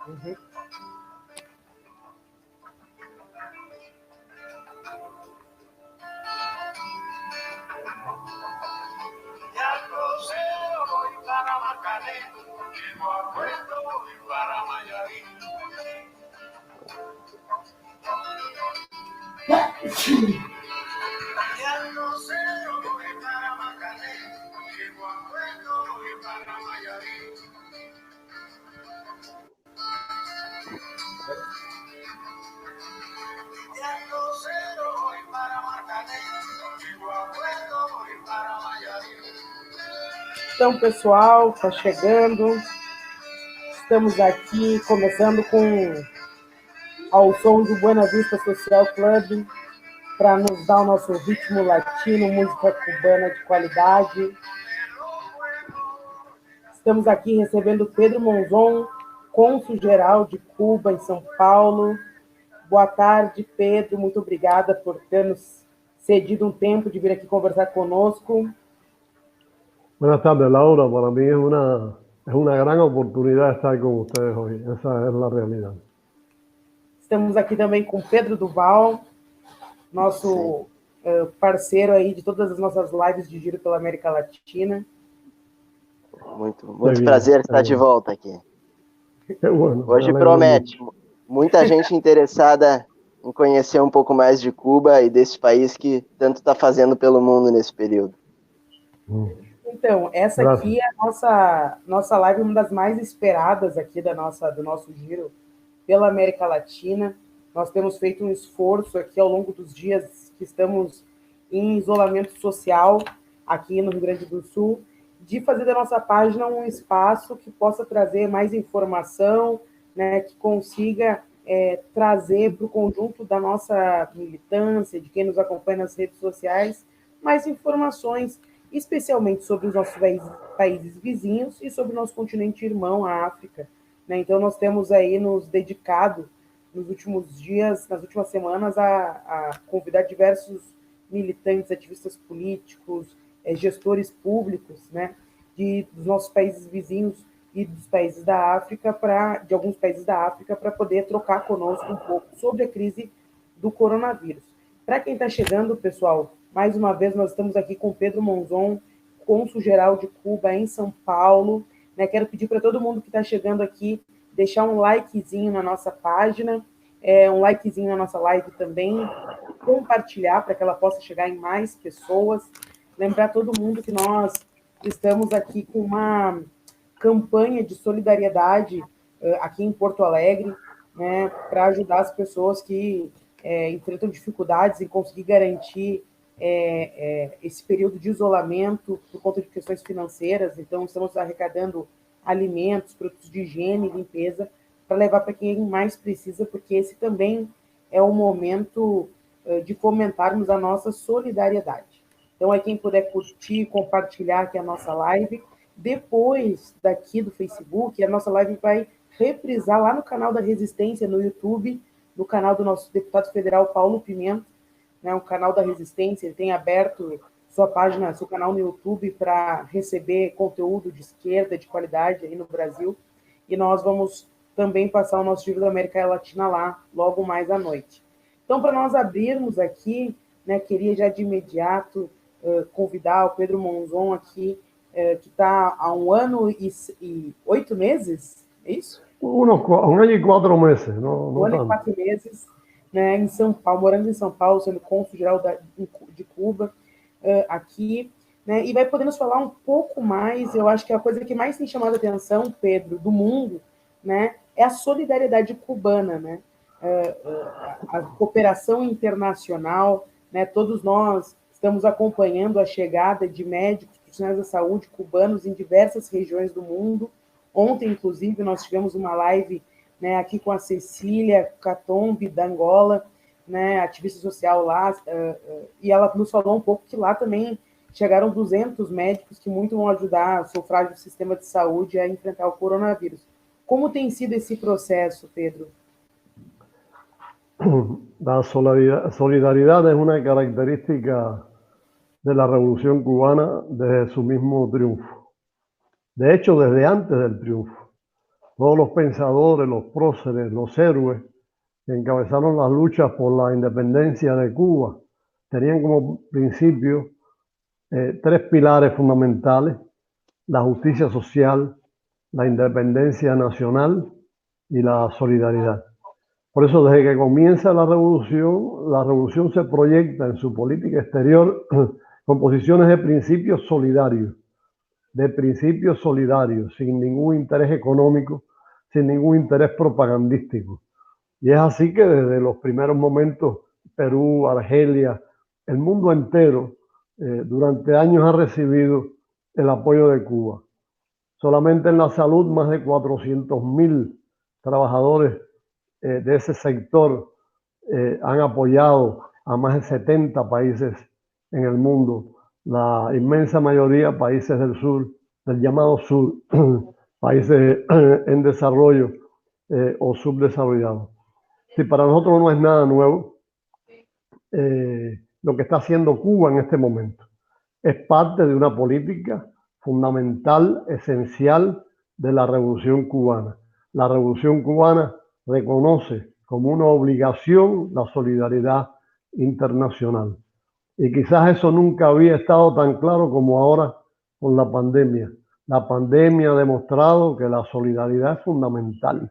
Uhum. Então, pessoal, está chegando. Estamos aqui começando ao som do Buena Vista Social Club, para nos dar o nosso ritmo latino, música cubana de qualidade. Estamos aqui recebendo Pedro Monzon, cônsul-geral de Cuba em São Paulo. Boa tarde, Pedro. Muito obrigada por ter nos cedido um tempo de vir aqui conversar conosco. Buenas tardes, Laura. Para mí es una gran oportunidad estar con ustedes hoy. Esa es la realidad. Estamos aqui também com Pedro Duval, nosso parceiro aí de todas as nossas lives de giro pela América Latina. Muito prazer estar de volta aqui. Bueno, hoje promete. Muita gente interessada em conhecer um pouco mais de Cuba e desse país que tanto está fazendo pelo mundo nesse período. Então, essa aqui é a nossa live, uma das mais esperadas aqui do nosso giro pela América Latina. Nós temos feito um esforço aqui ao longo dos dias que estamos em isolamento social aqui no Rio Grande do Sul, de fazer da nossa página um espaço que possa trazer mais informação, né, que consiga trazer para o conjunto da nossa militância, de quem nos acompanha nas redes sociais, mais informações, especialmente sobre os nossos países vizinhos e sobre o nosso continente irmão, a África. Né? Então, nós temos aí nos dedicado, nos últimos dias, nas últimas semanas, a convidar diversos militantes, ativistas políticos, gestores públicos, né, dos nossos países vizinhos e dos países da África, de alguns países da África, para poder trocar conosco um pouco sobre a crise do coronavírus. Para quem está chegando, pessoal, mais uma vez nós estamos aqui com Pedro Monzon, cônsul-geral de Cuba em São Paulo. Né? Quero pedir para todo mundo que está chegando aqui deixar um likezinho na nossa página, um likezinho na nossa live também, compartilhar para que ela possa chegar em mais pessoas. Lembrar todo mundo que nós estamos aqui com uma campanha de solidariedade aqui em Porto Alegre, né, para ajudar as pessoas que enfrentam dificuldades em conseguir garantir esse período de isolamento por conta de questões financeiras. Então, estamos arrecadando alimentos, produtos de higiene e limpeza para levar para quem mais precisa, porque esse também é o momento de fomentarmos a nossa solidariedade. Então, quem puder curtir, compartilhar aqui a nossa live. Depois daqui do Facebook, a nossa live vai reprisar lá no canal da Resistência, no YouTube, no canal do nosso deputado federal Paulo Pimenta, né, o canal da Resistência. Ele tem aberto sua página, seu canal no YouTube para receber conteúdo de esquerda, de qualidade aí no Brasil. E nós vamos também passar o nosso Giro da América Latina lá, logo mais à noite. Então, para nós abrirmos aqui, né, queria já de imediato convidar o Pedro Monzon aqui, que está há 1 ano e 8 meses, é isso? 1 año y 4 meses. 1 ano e 4 meses, né, em São Paulo, morando em São Paulo, sendo cônsul-geral de Cuba aqui, né, e vai poder nos falar um pouco mais. Eu acho que a coisa que mais tem chamado a atenção, Pedro, do mundo, né, é a solidariedade cubana, né, a cooperação internacional, né, todos nós estamos acompanhando a chegada de médicos, profissionais da saúde cubanos em diversas regiões do mundo. Ontem, inclusive, nós tivemos uma live, né, aqui com a Cecília Catombe, da Angola, né, ativista social lá, e ela nos falou um pouco que lá também chegaram 200 médicos que muito vão ajudar o seu frágil sistema de saúde a enfrentar o coronavírus. Como tem sido esse processo, Pedro? La solidaridad es una característica de la Revolución Cubana desde su mismo triunfo. De hecho, desde antes del triunfo. todos los pensadores, los próceres, los héroes que encabezaron las luchas por la independencia de Cuba, tenían como principio tres pilares fundamentales: la justicia social, la independencia nacional y la solidaridad. Por eso, desde que comienza la revolución se proyecta en su política exterior con posiciones de principios solidarios, sin ningún interés económico, sin ningún interés propagandístico. Y es así que desde los primeros momentos, Perú, Argelia, el mundo entero, durante años ha recibido el apoyo de Cuba. Solamente en la salud, más de 400.000 trabajadores de ese sector han apoyado a más de 70 países en el mundo, la inmensa mayoría países del sur, del llamado sur, países en desarrollo o subdesarrollados. Si para nosotros no es nada nuevo lo que está haciendo Cuba en este momento. Es parte de una política fundamental, esencial de la Revolución Cubana. La Revolución Cubana reconoce como una obligación la solidaridad internacional. Y quizás eso nunca había estado tan claro como ahora con la pandemia. La pandemia ha demostrado que la solidaridad es fundamental.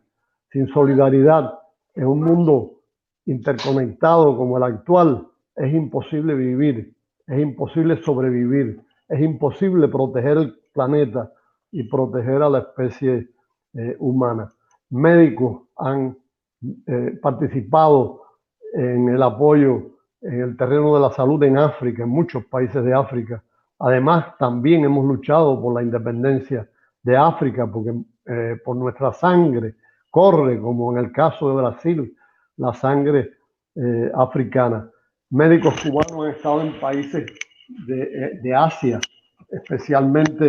Sin solidaridad, en un mundo interconectado como el actual, es imposible vivir, es imposible sobrevivir, es imposible proteger el planeta y proteger a la especie humana. Médicos han participado en el apoyo en el terreno de la salud en África, en muchos países de África. Además, también hemos luchado por la independencia de África, porque por nuestra sangre corre, como en el caso de Brasil, la sangre africana. Médicos cubanos han estado en países de Asia, especialmente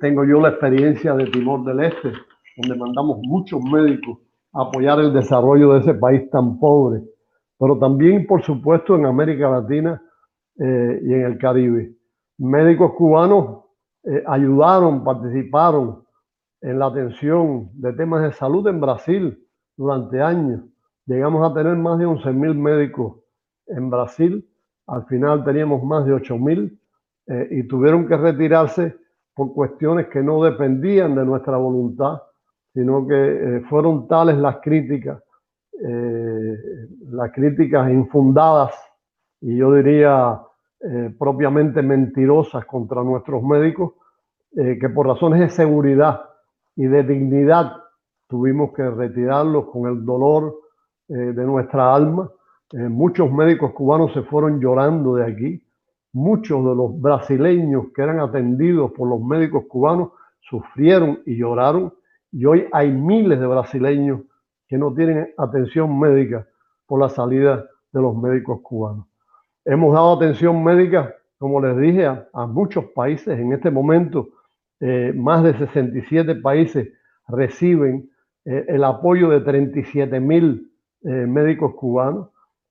tengo yo la experiencia de Timor del Este, donde mandamos muchos médicos a apoyar el desarrollo de ese país tan pobre, pero también, por supuesto, en América Latina y en el Caribe. Médicos cubanos ayudaron, participaron en la atención de temas de salud en Brasil durante años. Llegamos a tener más de 11.000 médicos en Brasil. Al final teníamos más de 8.000 y tuvieron que retirarse por cuestiones que no dependían de nuestra voluntad, sino que fueron tales las críticas infundadas y yo diría propiamente mentirosas contra nuestros médicos, que por razones de seguridad y de dignidad tuvimos que retirarlos con el dolor de nuestra alma. Muchos médicos cubanos se fueron llorando de aquí. Muchos de los brasileños que eran atendidos por los médicos cubanos sufrieron y lloraron. Y hoy hay miles de brasileños que no tienen atención médica por la salida de los médicos cubanos. Hemos dado atención médica, como les dije, a muchos países. En este momento, más de 67 países reciben el apoyo de 37.000 médicos cubanos.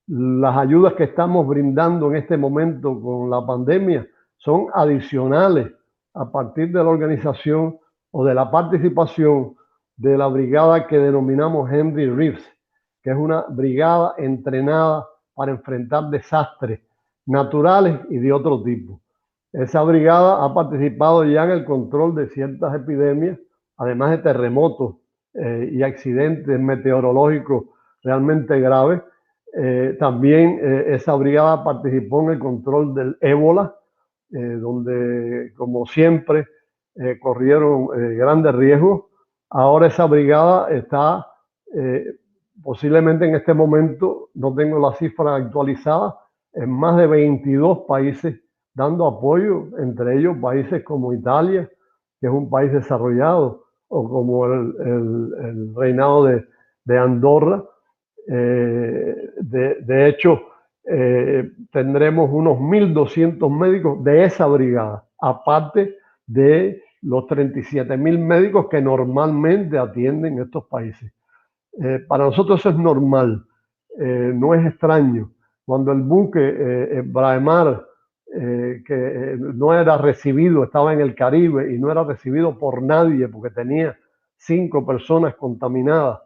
Las ayudas que estamos brindando en este momento con la pandemia son adicionales a partir de la organización o de la participación de la brigada que denominamos Henry Reeves, que es una brigada entrenada para enfrentar desastres naturales y de otro tipo. Esa brigada ha participado ya en el control de ciertas epidemias, además de terremotos y accidentes meteorológicos realmente graves. También esa brigada participó en el control del ébola, donde, como siempre, corrieron grandes riesgos. Ahora esa brigada está posiblemente en este momento, no tengo la cifra actualizada, en más de 22 países dando apoyo, entre ellos países como Italia, que es un país desarrollado, o como el reinado de Andorra. De hecho, tendremos unos 1.200 médicos de esa brigada, aparte de los 37.000 médicos que normalmente atienden estos países. Para nosotros eso es normal, no es extraño. Cuando el buque Braemar, que no era recibido, estaba en el Caribe y no era recibido por nadie porque tenía 5 personas contaminadas,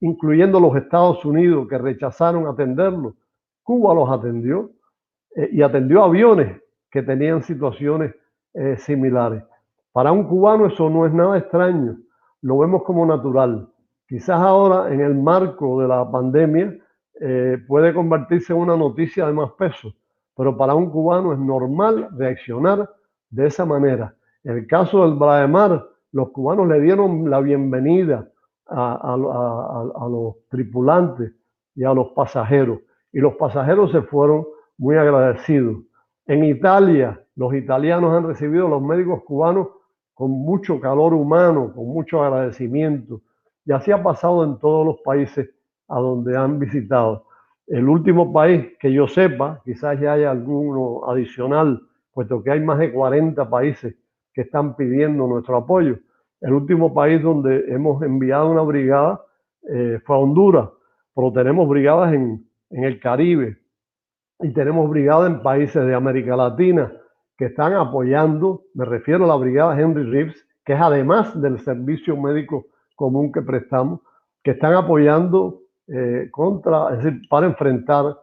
incluyendo los Estados Unidos, que rechazaron atenderlos. Cuba los atendió y atendió aviones que tenían situaciones similares. Para un cubano eso no es nada extraño, lo vemos como natural. Quizás ahora, en el marco de la pandemia, puede convertirse en una noticia de más peso, pero para un cubano es normal reaccionar de esa manera. En el caso del Bras de Mar, los cubanos le dieron la bienvenida a los tripulantes y a los pasajeros, y los pasajeros se fueron muy agradecidos. En Italia, los italianos han recibido a los médicos cubanos con mucho calor humano, con mucho agradecimiento, y así ha pasado en todos los países a donde han visitado. El último país que yo sepa, quizás ya haya alguno adicional, puesto que hay más de 40 países que están pidiendo nuestro apoyo. El último país donde hemos enviado una brigada fue a Honduras, pero tenemos brigadas en el Caribe y tenemos brigadas en países de América Latina que están apoyando. Me refiero a la brigada Henry Reeves, que es además del servicio médico común que prestamos, que están apoyando es decir, para enfrentar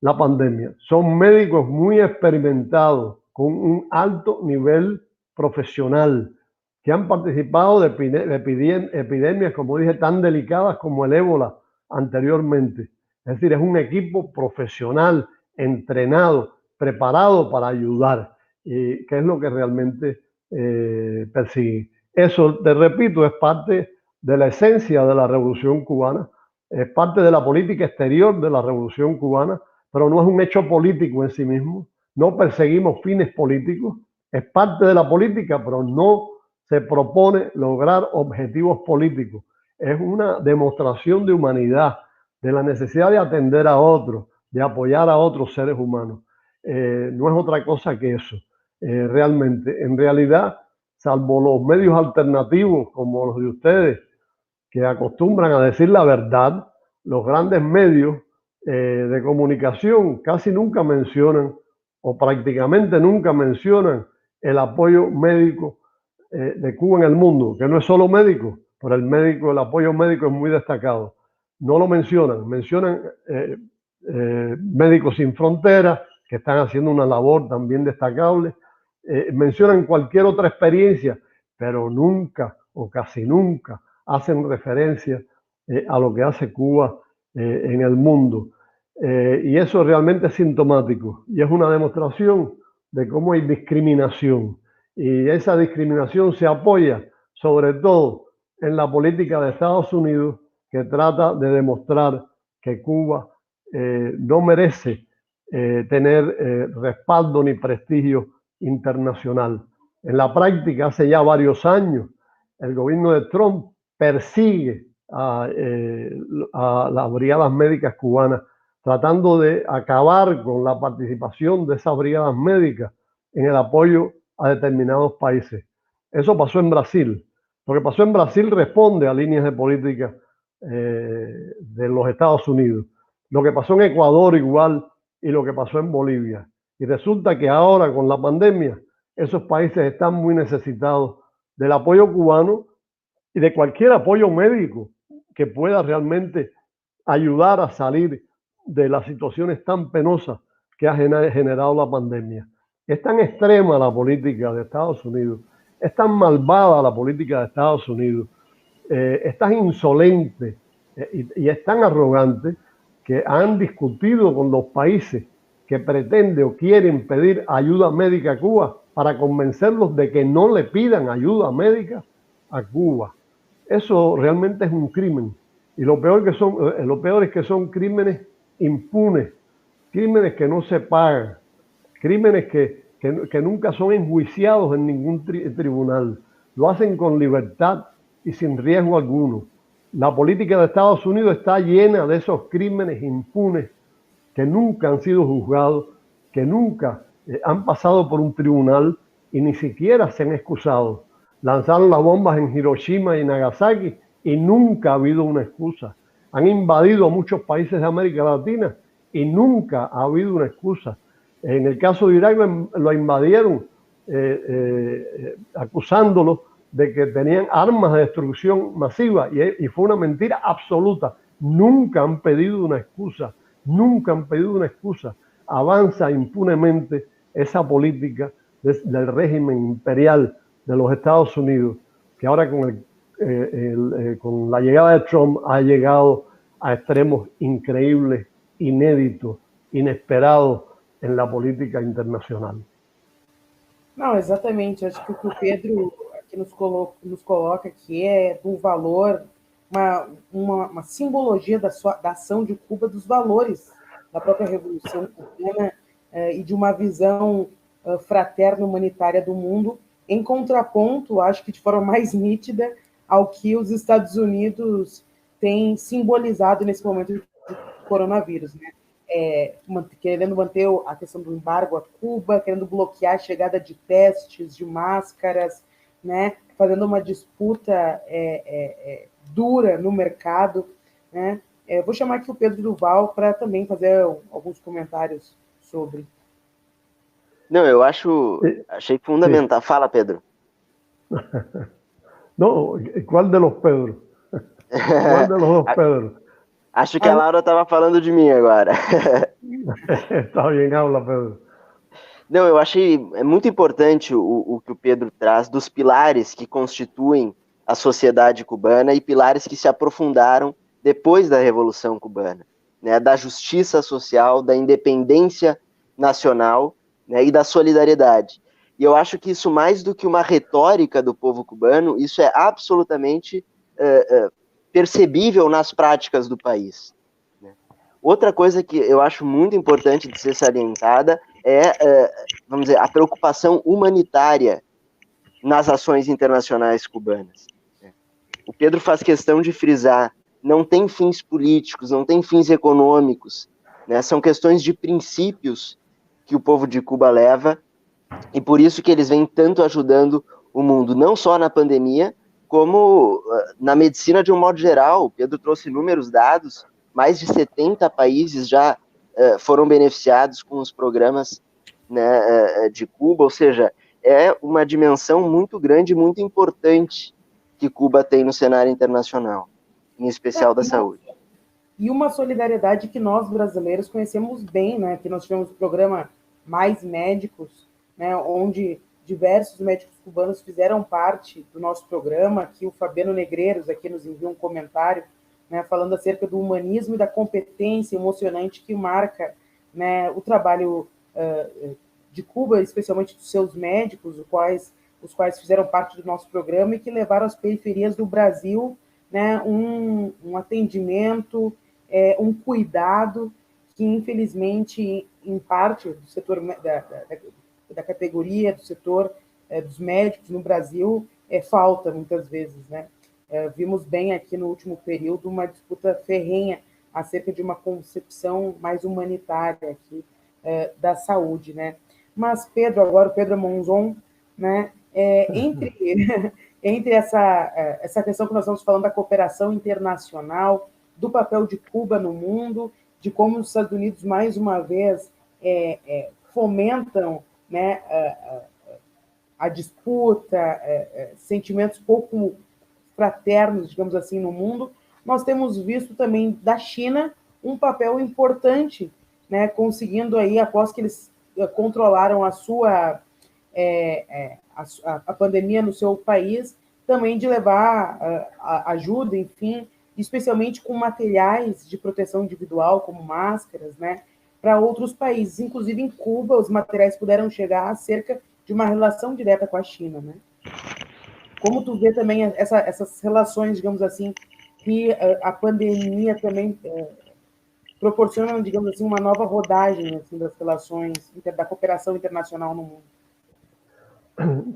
la pandemia. Son médicos muy experimentados, con un alto nivel profesional, que han participado de epidemias, como dije, tan delicadas como el ébola anteriormente. Es decir, es un equipo profesional, entrenado, preparado para ayudar, que es lo que realmente persigue. Eso, te repito, es parte de la esencia de la Revolución Cubana, es parte de la política exterior de la Revolución Cubana, pero no es un hecho político en sí mismo. No perseguimos fines políticos, es parte de la política, pero no se propone lograr objetivos políticos. Es una demostración de humanidad, de la necesidad de atender a otros, de apoyar a otros seres humanos. No es otra cosa que eso, realmente. En realidad, salvo los medios alternativos como los de ustedes, que acostumbran a decir la verdad, los grandes medios de comunicación casi nunca mencionan, o prácticamente nunca mencionan, el apoyo médico de Cuba en el mundo, que no es solo médico, pero el apoyo médico es muy destacado. No lo mencionan, mencionan Médicos Sin Fronteras, que están haciendo una labor también destacable, mencionan cualquier otra experiencia, pero nunca o casi nunca hacen referencia a lo que hace Cuba en el mundo. Y eso realmente es sintomático y es una demostración de cómo hay discriminación. Y esa discriminación se apoya sobre todo en la política de Estados Unidos, que trata de demostrar que Cuba no merece tener respaldo ni prestigio internacional. En la práctica, hace ya varios años, el gobierno de Trump persigue a las brigadas médicas cubanas, tratando de acabar con la participación de esas brigadas médicas en el apoyo a determinados países. Eso pasó en Brasil. Lo que pasó en Brasil responde a líneas de política de los Estados Unidos. Lo que pasó en Ecuador igual, y lo que pasó en Bolivia. Y resulta que ahora, con la pandemia, esos países están muy necesitados del apoyo cubano y de cualquier apoyo médico que pueda realmente ayudar a salir de las situaciones tan penosas que ha generado la pandemia. Es tan extrema la política de Estados Unidos, es tan malvada la política de Estados Unidos, es tan insolente y es tan arrogante que han discutido con los países que pretenden o quieren pedir ayuda médica a Cuba para convencerlos de que no le pidan ayuda médica a Cuba. Eso realmente es un crimen. Y lo peor es que son crímenes impunes, crímenes que no se pagan, crímenes que nunca son enjuiciados en ningún tribunal. Lo hacen con libertad y sin riesgo alguno. La política de Estados Unidos está llena de esos crímenes impunes que nunca han sido juzgados, que nunca han pasado por un tribunal y ni siquiera se han excusado. Lanzaron las bombas en Hiroshima y Nagasaki y nunca ha habido una excusa. Han invadido a muchos países de América Latina y nunca ha habido una excusa. En el caso de Irak lo invadieron acusándolo de que tenían armas de destrucción masiva y fue una mentira absoluta. Nunca han pedido una excusa, nunca han pedido una excusa. Avanza impunemente esa política del régimen imperial de los Estados Unidos, que ahora con la llegada de Trump ha llegado a extremos increíbles, inéditos, inesperados en la política internacional. Não, exatamente. Acho que o que o Pedro aqui nos coloca aqui é um valor, uma simbologia da ação de Cuba, dos valores da própria Revolução Cubana e de uma visão fraterna humanitária do mundo, em contraponto, acho que de forma mais nítida, ao que os Estados Unidos têm simbolizado nesse momento de coronavírus, né? Querendo manter a questão do embargo a Cuba, querendo bloquear a chegada de testes, de máscaras, né? Fazendo uma disputa dura no mercado, né? Vou chamar aqui o Pedro Duval para também fazer alguns comentários sobre. Não, eu achei fundamental. Sí. Fala, Pedro. Não, qual de los Pedro? Qual de los dos Pedro? Acho que a Laura estava falando de mim agora. Está bem, habla, Pedro. Não, eu achei muito importante o que o Pedro traz dos pilares que constituem a sociedade cubana e pilares que se aprofundaram depois da Revolução Cubana, né? Da justiça social, da independência nacional, né? E da solidariedade. E eu acho que isso, mais do que uma retórica do povo cubano, isso é absolutamente percebível nas práticas do país. Outra coisa que eu acho muito importante de ser salientada vamos dizer, a preocupação humanitária nas ações internacionais cubanas. O Pedro faz questão de frisar, não tem fins políticos, não tem fins econômicos, né? São questões de princípios que o povo de Cuba leva, e por isso que eles vêm tanto ajudando o mundo, não só na pandemia, como na medicina de um modo geral. O Pedro trouxe inúmeros dados, mais de 70 países já foram beneficiados com os programas, né, de Cuba, ou seja, é uma dimensão muito grande, muito importante que Cuba tem no cenário internacional, em especial da saúde. E uma solidariedade que nós brasileiros conhecemos bem, né, que nós tivemos o programa Mais Médicos, né, onde diversos médicos cubanos fizeram parte do nosso programa. Aqui o Fabiano Negreiros aqui nos enviou um comentário, né, falando acerca do humanismo e da competência emocionante que marca, né, o trabalho de Cuba, especialmente dos seus médicos, os quais fizeram parte do nosso programa e que levaram às periferias do Brasil, né, um atendimento, um cuidado que, infelizmente, em parte do setor da categoria, do setor dos médicos no Brasil, falta muitas vezes, né? Vimos bem aqui no último período uma disputa ferrenha acerca de uma concepção mais humanitária aqui da saúde, né? Mas agora o Pedro Monzon, né? Entre essa questão que nós estamos falando da cooperação internacional, do papel de Cuba no mundo, de como os Estados Unidos, mais uma vez, fomentam, né, a disputa, sentimentos pouco fraternos, digamos assim, no mundo, nós temos visto também da China um papel importante, né, conseguindo aí, após que eles controlaram a pandemia no seu país, também de levar ajuda, enfim, especialmente com materiais de proteção individual, como máscaras, né, para outros países. Inclusive, em Cuba, os materiais puderam chegar acerca de uma relação direta com a China, né? Como tu vê também essas relações, digamos assim, que a pandemia também proporciona, digamos assim, uma nova rodagem assim, das relações, da cooperação internacional no mundo?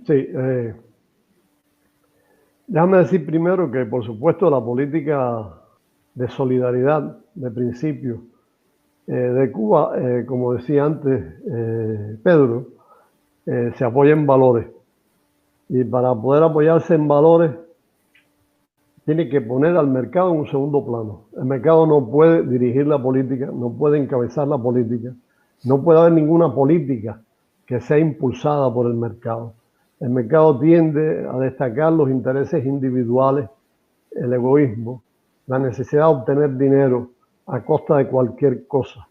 Sí, déjame decir primero que, por supuesto, la política de solidaridad, de principio, de Cuba, como decía antes Pedro, se apoya en valores. Y para poder apoyarse en valores, tiene que poner al mercado en un segundo plano. El mercado no puede dirigir la política, no puede encabezar la política, no puede haber ninguna política que sea impulsada por el mercado. El mercado tiende a destacar los intereses individuales, el egoísmo, la necesidad de obtener dinero a costa de cualquier cosa.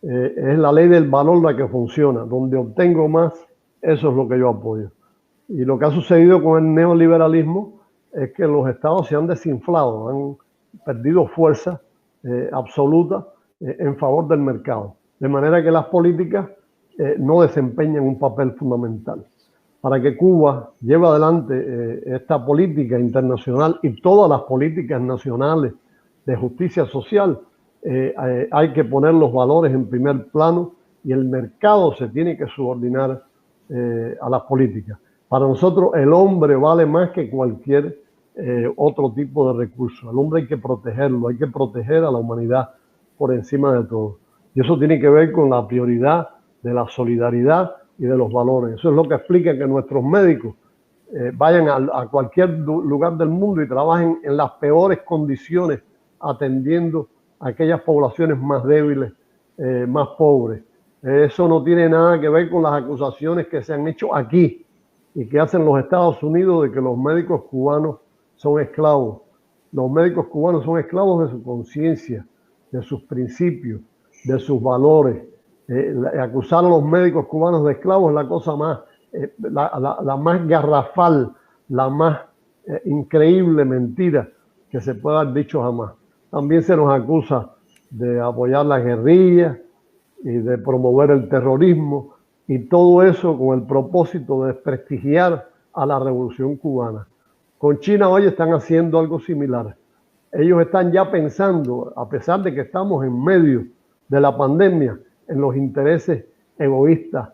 Es la ley del valor la que funciona. Donde obtengo más, eso es lo que yo apoyo. Y lo que ha sucedido con el neoliberalismo es que los estados se han desinflado, han perdido fuerza absoluta en favor del mercado. De manera que las políticas no desempeñan un papel fundamental. Para que Cuba lleve adelante esta política internacional y todas las políticas nacionales de justicia social, hay que poner los valores en primer plano y el mercado se tiene que subordinar a las políticas. Para nosotros el hombre vale más que cualquier otro tipo de recurso. El hombre hay que protegerlo, hay que proteger a la humanidad por encima de todo. Y eso tiene que ver con la prioridad de la solidaridad y de los valores. Eso es lo que explica que nuestros médicos vayan a cualquier lugar del mundo y trabajen en las peores condiciones atendiendo a aquellas poblaciones más débiles, más pobres. Eso no tiene nada que ver con las acusaciones que se han hecho aquí y que hacen los Estados Unidos de que los médicos cubanos son esclavos. Los médicos cubanos son esclavos de su conciencia, de sus principios, de sus valores. Acusar a los médicos cubanos de esclavos es la cosa más, la más garrafal, la más increíble mentira que se pueda haber dicho jamás. También se nos acusa de apoyar la guerrilla y de promover el terrorismo, y todo eso con el propósito de desprestigiar a la revolución cubana. Con China hoy están haciendo algo similar. Ellos están ya pensando, a pesar de que estamos en medio de la pandemia, en los intereses egoístas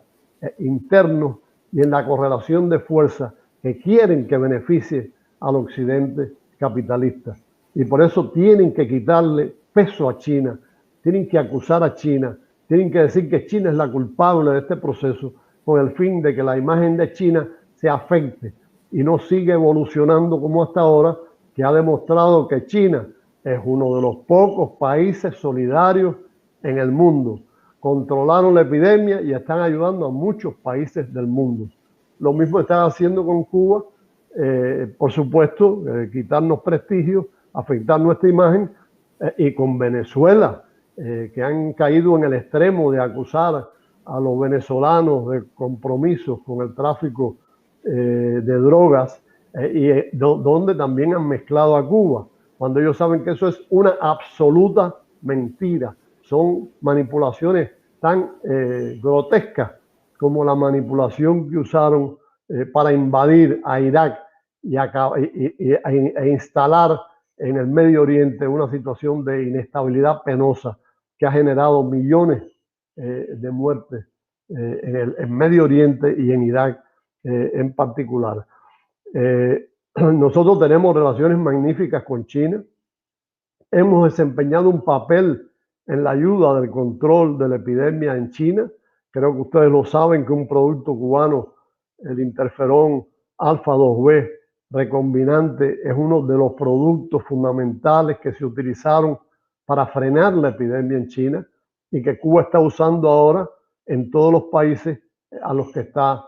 internos y en la correlación de fuerzas que quieren que beneficie al occidente capitalista. Y por eso tienen que quitarle peso a China, tienen que acusar a China, tienen que decir que China es la culpable de este proceso con el fin de que la imagen de China se afecte y no siga evolucionando como hasta ahora, que ha demostrado que China es uno de los pocos países solidarios en el mundo. Controlaron la epidemia y están ayudando a muchos países del mundo. Lo mismo están haciendo con Cuba, por supuesto, quitarnos prestigio, afectar nuestra imagen, y con Venezuela, que han caído en el extremo de acusar a los venezolanos de compromisos con el tráfico de drogas, donde también han mezclado a Cuba, cuando ellos saben que eso es una absoluta mentira. Son manipulaciones tan grotescas como la manipulación que usaron para invadir a Irak e instalar en el Medio Oriente una situación de inestabilidad penosa que ha generado millones de muertes en Medio Oriente y en Irak en particular. Nosotros tenemos relaciones magníficas con China. Hemos desempeñado un papel en la ayuda del control de la epidemia en China. Creo que ustedes lo saben que un producto cubano, el interferón alfa 2B recombinante, es uno de los productos fundamentales que se utilizaron para frenar la epidemia en China y que Cuba está usando ahora en todos los países a los que está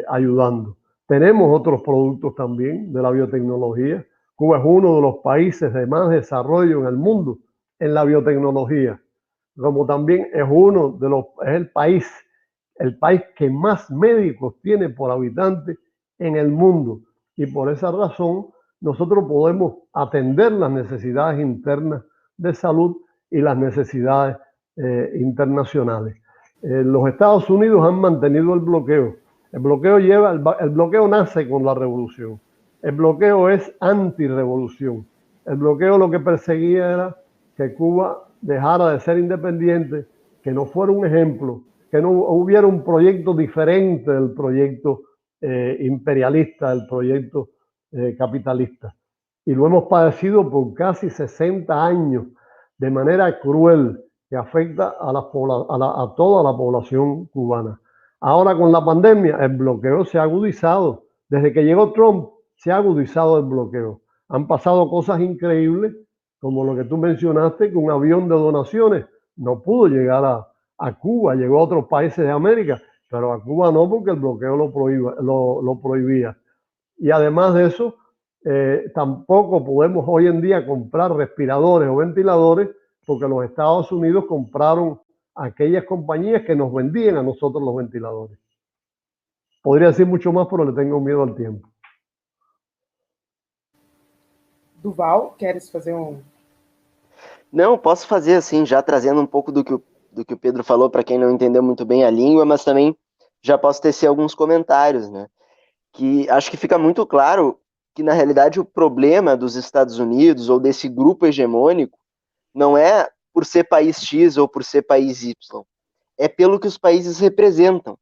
ayudando. Tenemos otros productos también de la biotecnología. Cuba es uno de los países de más desarrollo en el mundo en la biotecnología, como también es el país que más médicos tiene por habitante en el mundo, y por esa razón nosotros podemos atender las necesidades internas de salud y las necesidades internacionales. Los Estados Unidos han mantenido el bloqueo. El bloqueo nace con la revolución. El bloqueo es antirrevolución. El bloqueo lo que perseguía era que Cuba dejara de ser independiente, que no fuera un ejemplo, que no hubiera un proyecto diferente del proyecto imperialista, del proyecto capitalista. Y lo hemos padecido por casi 60 años de manera cruel que afecta a toda la población cubana. Ahora con la pandemia el bloqueo se ha agudizado. Desde que llegó Trump se ha agudizado el bloqueo. Han pasado cosas increíbles, como lo que tú mencionaste, que un avión de donaciones no pudo llegar a Cuba, llegó a otros países de América, pero a Cuba no, porque el bloqueo lo prohibía. Y además de eso, tampoco podemos hoy en día comprar respiradores o ventiladores, porque los Estados Unidos compraron aquellas compañías que nos vendían a nosotros los ventiladores. Podría decir mucho más, pero le tengo miedo al tiempo. Duval, queres fazer Não, posso fazer assim, já trazendo um pouco do que o Pedro falou, para quem não entendeu muito bem a língua, mas também já posso tecer alguns comentários, né? Que acho que fica muito claro que, na realidade, o problema dos Estados Unidos ou desse grupo hegemônico não é por ser país X ou por ser país Y, é pelo que os países representam.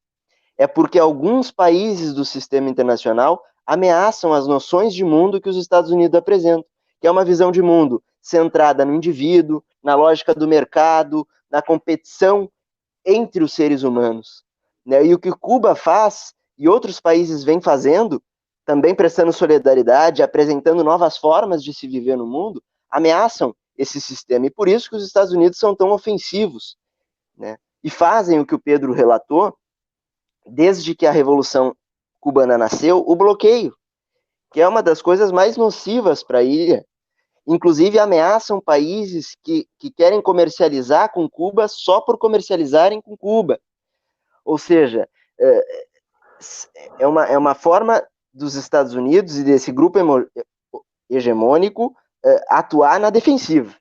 É porque alguns países do sistema internacional ameaçam as noções de mundo que os Estados Unidos apresentam, que é uma visão de mundo centrada no indivíduo, na lógica do mercado, na competição entre os seres humanos. Né? E o que Cuba faz, e outros países vêm fazendo, também prestando solidariedade, apresentando novas formas de se viver no mundo, ameaçam esse sistema. E por isso que os Estados Unidos são tão ofensivos, né? E fazem o que o Pedro relatou, desde que a Revolução Cubana nasceu, o bloqueio, que é uma das coisas mais nocivas para a ilha. Inclusive ameaçam países que querem comercializar com Cuba só por comercializarem com Cuba. Ou seja, é uma forma dos Estados Unidos e desse grupo hegemônico atuar na defensiva.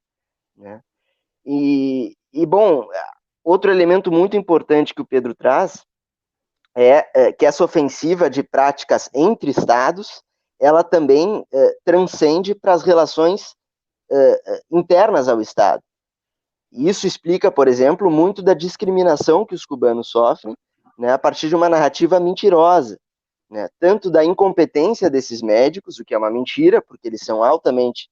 Né? E, bom, outro elemento muito importante que o Pedro traz é que essa ofensiva de práticas entre Estados, ela também transcende para as relações internas ao Estado. E isso explica, por exemplo, muito da discriminação que os cubanos sofrem, né, a partir de uma narrativa mentirosa, né, tanto da incompetência desses médicos, o que é uma mentira, porque eles são altamente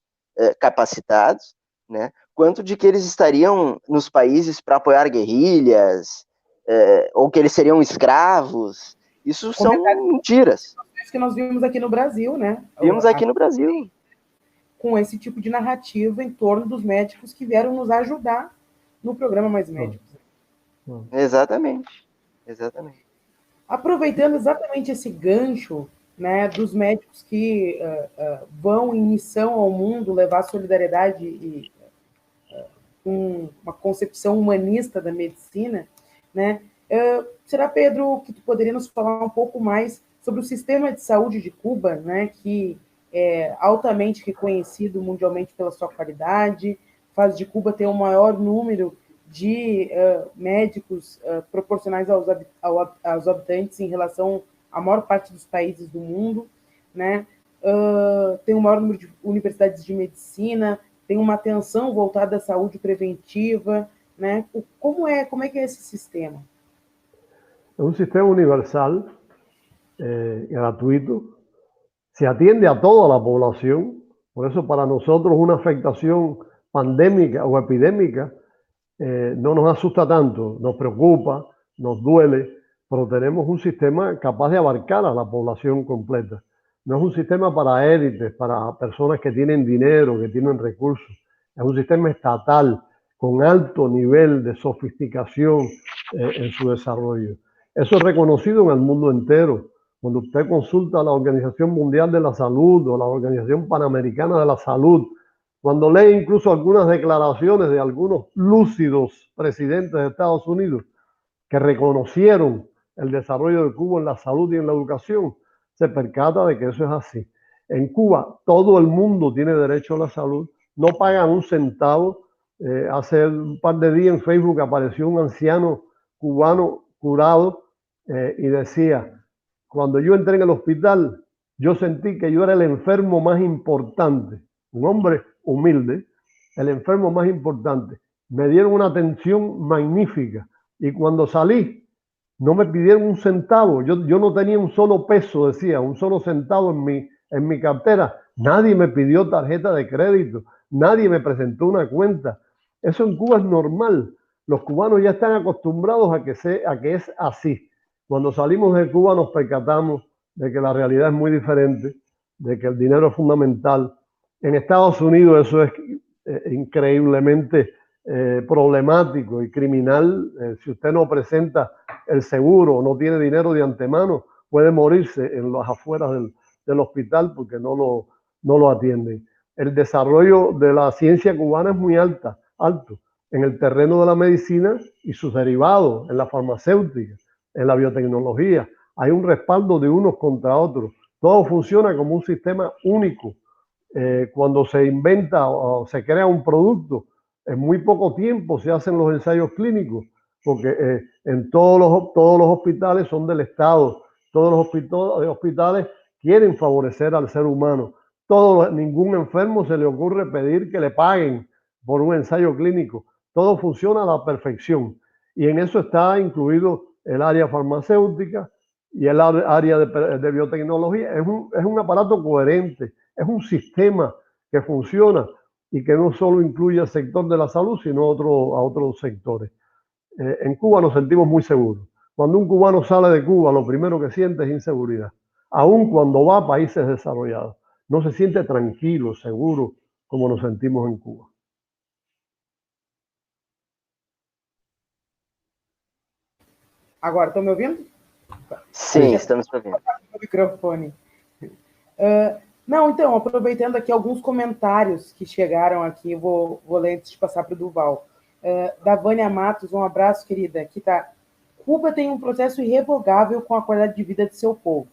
capacitados, né, quanto de que eles estariam nos países para apoiar guerrilhas, ou que eles seriam escravos. Isso são mentiras. Que nós vimos aqui no Brasil, né? Vimos aqui no Brasil. Com esse tipo de narrativa em torno dos médicos que vieram nos ajudar no programa Mais Médicos. Exatamente. Exatamente. Aproveitando exatamente esse gancho, né, dos médicos que vão em missão ao mundo levar solidariedade e uma concepção humanista da medicina, né? Será, Pedro, que tu poderia nos falar um pouco mais sobre o sistema de saúde de Cuba, né, que é altamente reconhecido mundialmente pela sua qualidade, faz de Cuba ter o maior número de médicos proporcionais aos habitantes em relação à maior parte dos países do mundo, né? Tem o maior número de universidades de medicina, tem uma atenção voltada à saúde preventiva, né? Como é que é esse sistema? É um sistema universal, gratuito, se atiende a toda la población, por eso para nosotros una afectación pandémica o epidémica no nos asusta tanto, nos preocupa, nos duele, pero tenemos un sistema capaz de abarcar a la población completa. No es un sistema para élites, para personas que tienen dinero, que tienen recursos. Es un sistema estatal con alto nivel de sofisticación en su desarrollo. Eso es reconocido en el mundo entero. Cuando usted consulta a la Organización Mundial de la Salud o la Organización Panamericana de la Salud, cuando lee incluso algunas declaraciones de algunos lúcidos presidentes de Estados Unidos que reconocieron el desarrollo de Cuba en la salud y en la educación, se percata de que eso es así. En Cuba todo el mundo tiene derecho a la salud, no pagan un centavo. Hace un par de días en Facebook apareció un anciano cubano curado y decía: cuando yo entré en el hospital, yo sentí que yo era el enfermo más importante, un hombre humilde, el enfermo más importante. Me dieron una atención magnífica y cuando salí no me pidieron un centavo. Yo no tenía un solo peso, decía, un solo centavo en mi cartera. Nadie me pidió tarjeta de crédito, nadie me presentó una cuenta. Eso en Cuba es normal. Los cubanos ya están acostumbrados a que es así. Cuando salimos de Cuba nos percatamos de que la realidad es muy diferente, de que el dinero es fundamental. En Estados Unidos eso es increíblemente problemático y criminal, si usted no presenta el seguro o no tiene dinero de antemano, puede morirse en las afueras del hospital porque no lo atienden. El desarrollo de la ciencia cubana es muy alto en el terreno de la medicina y sus derivados, en la farmacéutica, en la biotecnología. Hay un respaldo de unos contra otros. Todo funciona como un sistema único. Cuando se inventa o se crea un producto, en muy poco tiempo se hacen los ensayos clínicos, porque en todos los hospitales son del Estado. Todos los hospitales quieren favorecer al ser humano. Ningún enfermo se le ocurre pedir que le paguen por un ensayo clínico. Todo funciona a la perfección. Y en eso está incluido el área farmacéutica y el área de biotecnología. Es un aparato coherente, es un sistema que funciona y que no solo incluye el sector de la salud, sino a otros sectores. En Cuba nos sentimos muy seguros. Cuando un cubano sale de Cuba, lo primero que siente es inseguridad, aun cuando va a países desarrollados. No se siente tranquilo, seguro, como nos sentimos en Cuba. Agora, estão me ouvindo? Sim, estamos ouvindo. O microfone. Não, então, aproveitando aqui alguns comentários que chegaram aqui, vou ler antes de passar para o Duval. Da Vânia Matos, um abraço, querida. Aqui está. Cuba tem um processo irrevogável com a qualidade de vida de seu povo.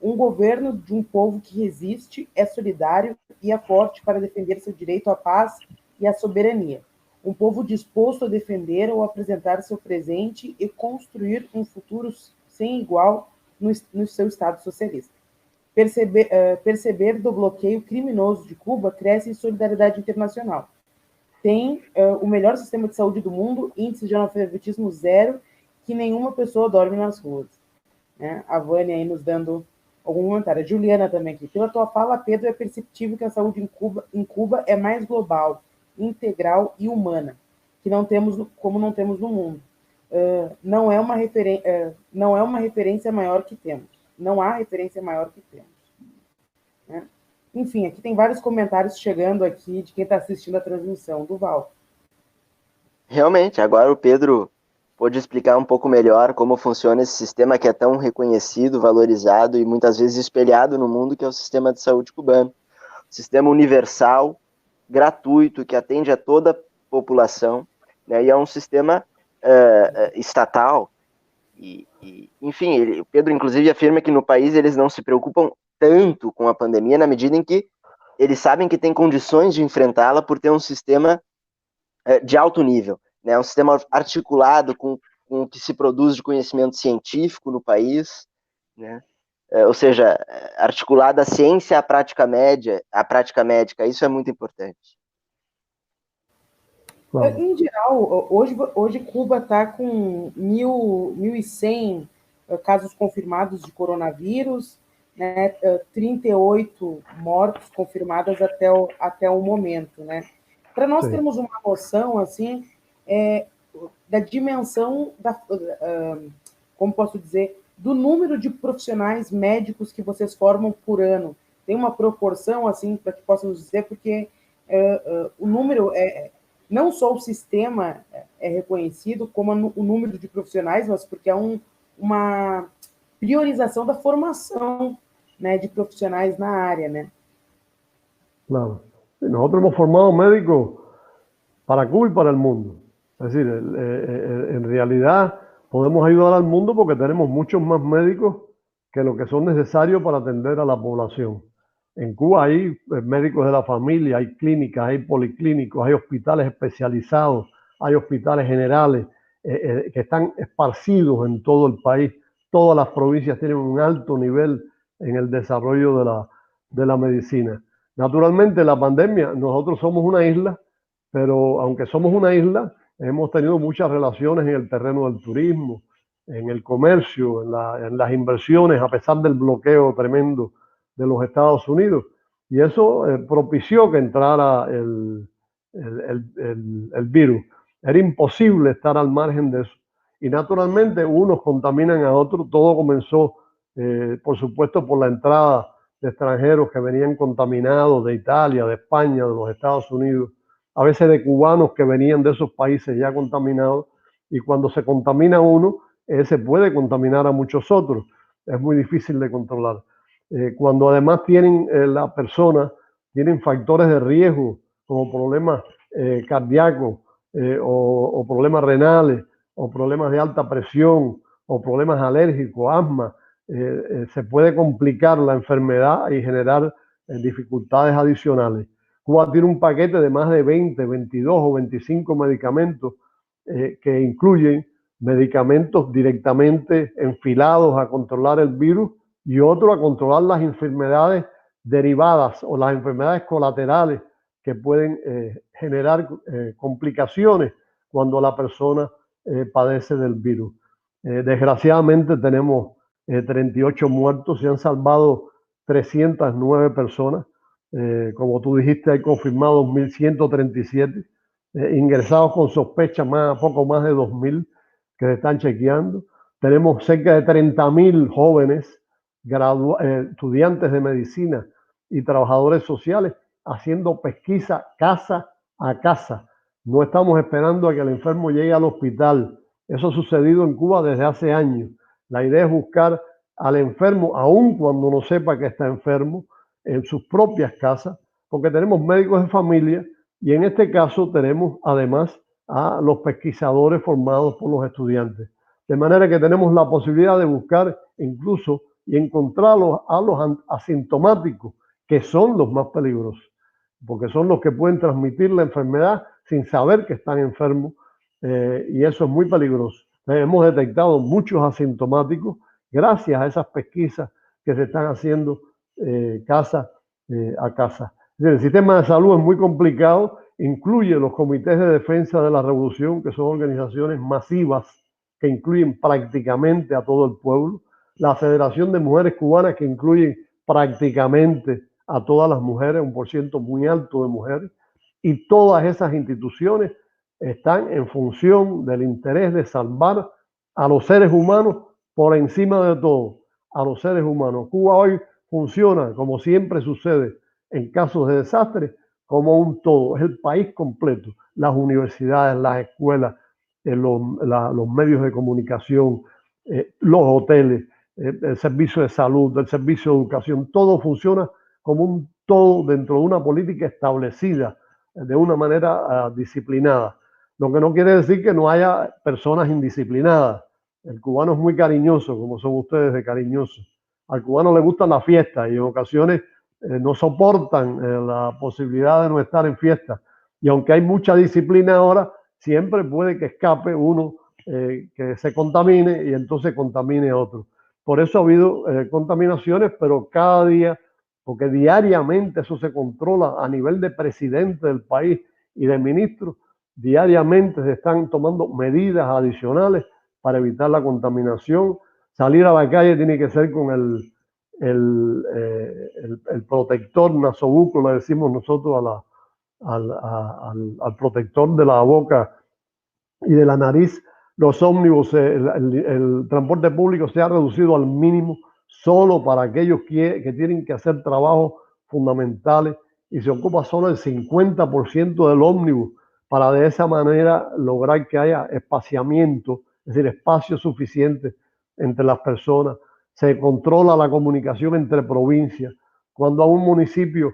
Um governo de um povo que resiste, é solidário e é forte para defender seu direito à paz e à soberania. Um povo disposto a defender ou apresentar seu presente e construir um futuro sem igual no seu Estado socialista. Perceber do bloqueio criminoso de Cuba cresce em solidariedade internacional. Tem o melhor sistema de saúde do mundo, índice de analfabetismo zero, que nenhuma pessoa dorme nas ruas. Né? A Vânia aí nos dando algum comentário. A Juliana também aqui. Pela tua fala, Pedro, é perceptível que a saúde em Cuba é mais global, integral e humana, que não temos no mundo. Não é uma referência maior que temos. Não há referência maior que temos. Né? Enfim, aqui tem vários comentários chegando aqui de quem está assistindo a transmissão. Duval. Realmente, agora o Pedro pôde explicar um pouco melhor como funciona esse sistema que é tão reconhecido, valorizado e muitas vezes espelhado no mundo, que é o sistema de saúde cubano. Sistema universal, gratuito, que atende a toda a população, né? E é um sistema estatal. Enfim, o Pedro inclusive afirma que no país eles não se preocupam tanto com a pandemia, na medida em que eles sabem que têm condições de enfrentá-la por ter um sistema de alto nível, né? Um sistema articulado com o que se produz de conhecimento científico no país, né? Ou seja, articulada a ciência à prática médica, isso é muito importante. Claro. Em geral, hoje Cuba está com 1.100 casos confirmados de coronavírus, né? 38 mortos confirmadas até o momento, né? Para nós termos uma noção assim, da dimensão como posso dizer, do número de profissionais médicos que vocês formam por ano. Tem uma proporção assim para que possamos dizer, porque o número não só o sistema é reconhecido como o número de profissionais, mas porque é uma priorização da formação, né, de profissionais na área, né? Claro. Nosotros hemos formado médicos para Cuba y para el mundo. Es decir, en realidad podemos ayudar al mundo porque tenemos muchos más médicos que lo que son necesarios para atender a la población. En Cuba hay médicos de la familia, hay clínicas, hay policlínicos, hay hospitales especializados, hay hospitales generales que están esparcidos en todo el país. Todas las provincias tienen un alto nivel en el desarrollo de la medicina. Naturalmente, la pandemia, nosotros somos una isla, pero aunque somos una isla, hemos tenido muchas relaciones en el terreno del turismo, en el comercio, en las inversiones, a pesar del bloqueo tremendo de los Estados Unidos. Y eso propició que entrara el virus. Era imposible estar al margen de eso. Y naturalmente unos contaminan a otros. Todo comenzó, por supuesto, por la entrada de extranjeros que venían contaminados de Italia, de España, de los Estados Unidos a veces de cubanos que venían de esos países ya contaminados, y cuando se contamina uno, se puede contaminar a muchos otros. Es muy difícil de controlar. Cuando además tienen la persona, tienen factores de riesgo, como problemas cardíacos, o problemas renales, o problemas de alta presión, o problemas alérgicos, asma, se puede complicar la enfermedad y generar dificultades adicionales. Cuba tiene un paquete de más de 20, 22 o 25 medicamentos que incluyen medicamentos directamente enfilados a controlar el virus y otros a controlar las enfermedades derivadas o las enfermedades colaterales que pueden generar complicaciones cuando la persona padece del virus. Desgraciadamente tenemos 38 muertos, se han salvado 309 personas. Como tú dijiste, hay confirmados 1.137, ingresados con sospecha poco más de 2.000 que se están chequeando. Tenemos cerca de 30.000 jóvenes, estudiantes de medicina y trabajadores sociales haciendo pesquisa casa a casa. No estamos esperando a que el enfermo llegue al hospital. Eso ha sucedido en Cuba desde hace años. La idea es buscar al enfermo, aun cuando no sepa que está enfermo, en sus propias casas, porque tenemos médicos de familia y en este caso tenemos además a los pesquisadores formados por los estudiantes. De manera que tenemos la posibilidad de buscar incluso y encontrar a los asintomáticos, que son los más peligrosos, porque son los que pueden transmitir la enfermedad sin saber que están enfermos, y eso es muy peligroso. Hemos detectado muchos asintomáticos gracias a esas pesquisas que se están haciendo casa a casa. El sistema de salud es muy complicado, incluye los comités de defensa de la revolución, que son organizaciones masivas que incluyen prácticamente a todo el pueblo, la Federación de Mujeres Cubanas, que incluyen prácticamente a todas las mujeres, un porcentaje muy alto de mujeres, y todas esas instituciones están en función del interés de salvar a los seres humanos por encima de todo, a los seres humanos. Cuba hoy funciona, como siempre sucede en casos de desastre, como un todo, es el país completo, las universidades, las escuelas, los medios de comunicación, los hoteles, el servicio de salud, el servicio de educación, todo funciona como un todo dentro de una política establecida de una manera disciplinada. Lo que no quiere decir que no haya personas indisciplinadas. El cubano es muy cariñoso, como son ustedes de cariñosos. Al cubano le gusta la fiesta y en ocasiones no soportan la posibilidad de no estar en fiesta. Y aunque hay mucha disciplina ahora, siempre puede que escape uno que se contamine y entonces contamine a otro. Por eso ha habido contaminaciones, pero cada día, porque diariamente eso se controla a nivel de presidente del país y de ministros, diariamente se están tomando medidas adicionales para evitar la contaminación. Salir a la calle tiene que ser con el protector nasobuco, le decimos nosotros al protector de la boca y de la nariz. Los ómnibus, el transporte público se ha reducido al mínimo solo para aquellos que tienen que hacer trabajos fundamentales, y se ocupa solo el 50% del ómnibus para de esa manera lograr que haya espaciamiento, es decir, espacio suficiente entre las personas. Se controla la comunicación entre provincias. Cuando a un municipio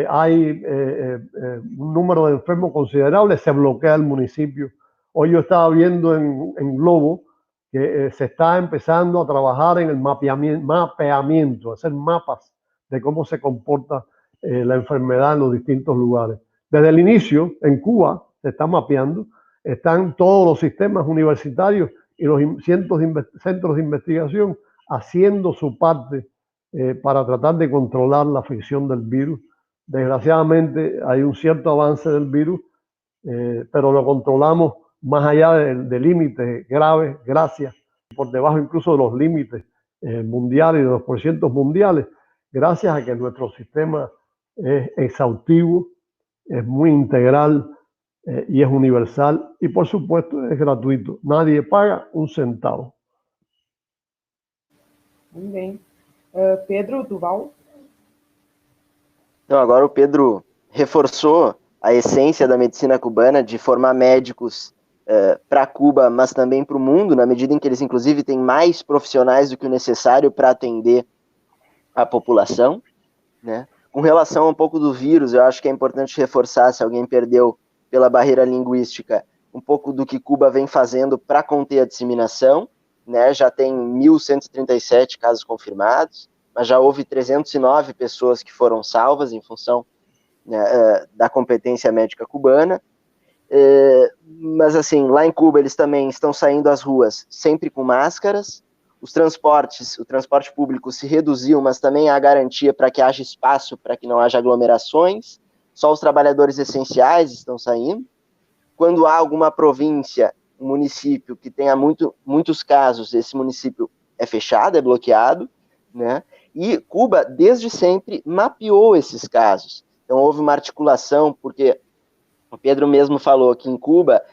hay un número de enfermos considerable, se bloquea el municipio. Hoy yo estaba viendo en Globo que se está empezando a trabajar en el mapeamiento, hacer mapas de cómo se comporta la enfermedad en los distintos lugares. Desde el inicio, en Cuba, se está mapeando, están todos los sistemas universitarios y los centros de investigación haciendo su parte para tratar de controlar la afección del virus. Desgraciadamente hay un cierto avance del virus, pero lo controlamos más allá de límites graves, gracias, por debajo incluso de los límites mundiales y de los porcientos mundiales, gracias a que nuestro sistema es exhaustivo, es muy integral y es universal, y por supuesto es gratuito. Nadie paga un centavo. Muito bem. Pedro Duval? Então, agora o Pedro reforçou a essência da medicina cubana, de formar médicos para Cuba, mas também para o mundo, na medida em que eles, inclusive, têm mais profissionais do que o necessário para atender a população, né? Com relação a um pouco do vírus, eu acho que é importante reforçar, se alguém perdeu pela barreira linguística, um pouco do que Cuba vem fazendo para conter a disseminação, né? Já tem 1.137 casos confirmados, mas já houve 309 pessoas que foram salvas em função, né, da competência médica cubana. Mas assim, lá em Cuba eles também estão saindo às ruas sempre com máscaras, o transporte público se reduziu, mas também há garantia para que haja espaço, para que não haja aglomerações, só os trabalhadores essenciais estão saindo. Quando há alguma província, um município que tenha muitos casos, esse município é fechado, é bloqueado, né? E Cuba, desde sempre, mapeou esses casos. Então houve uma articulação, porque o Pedro mesmo falou que em Cuba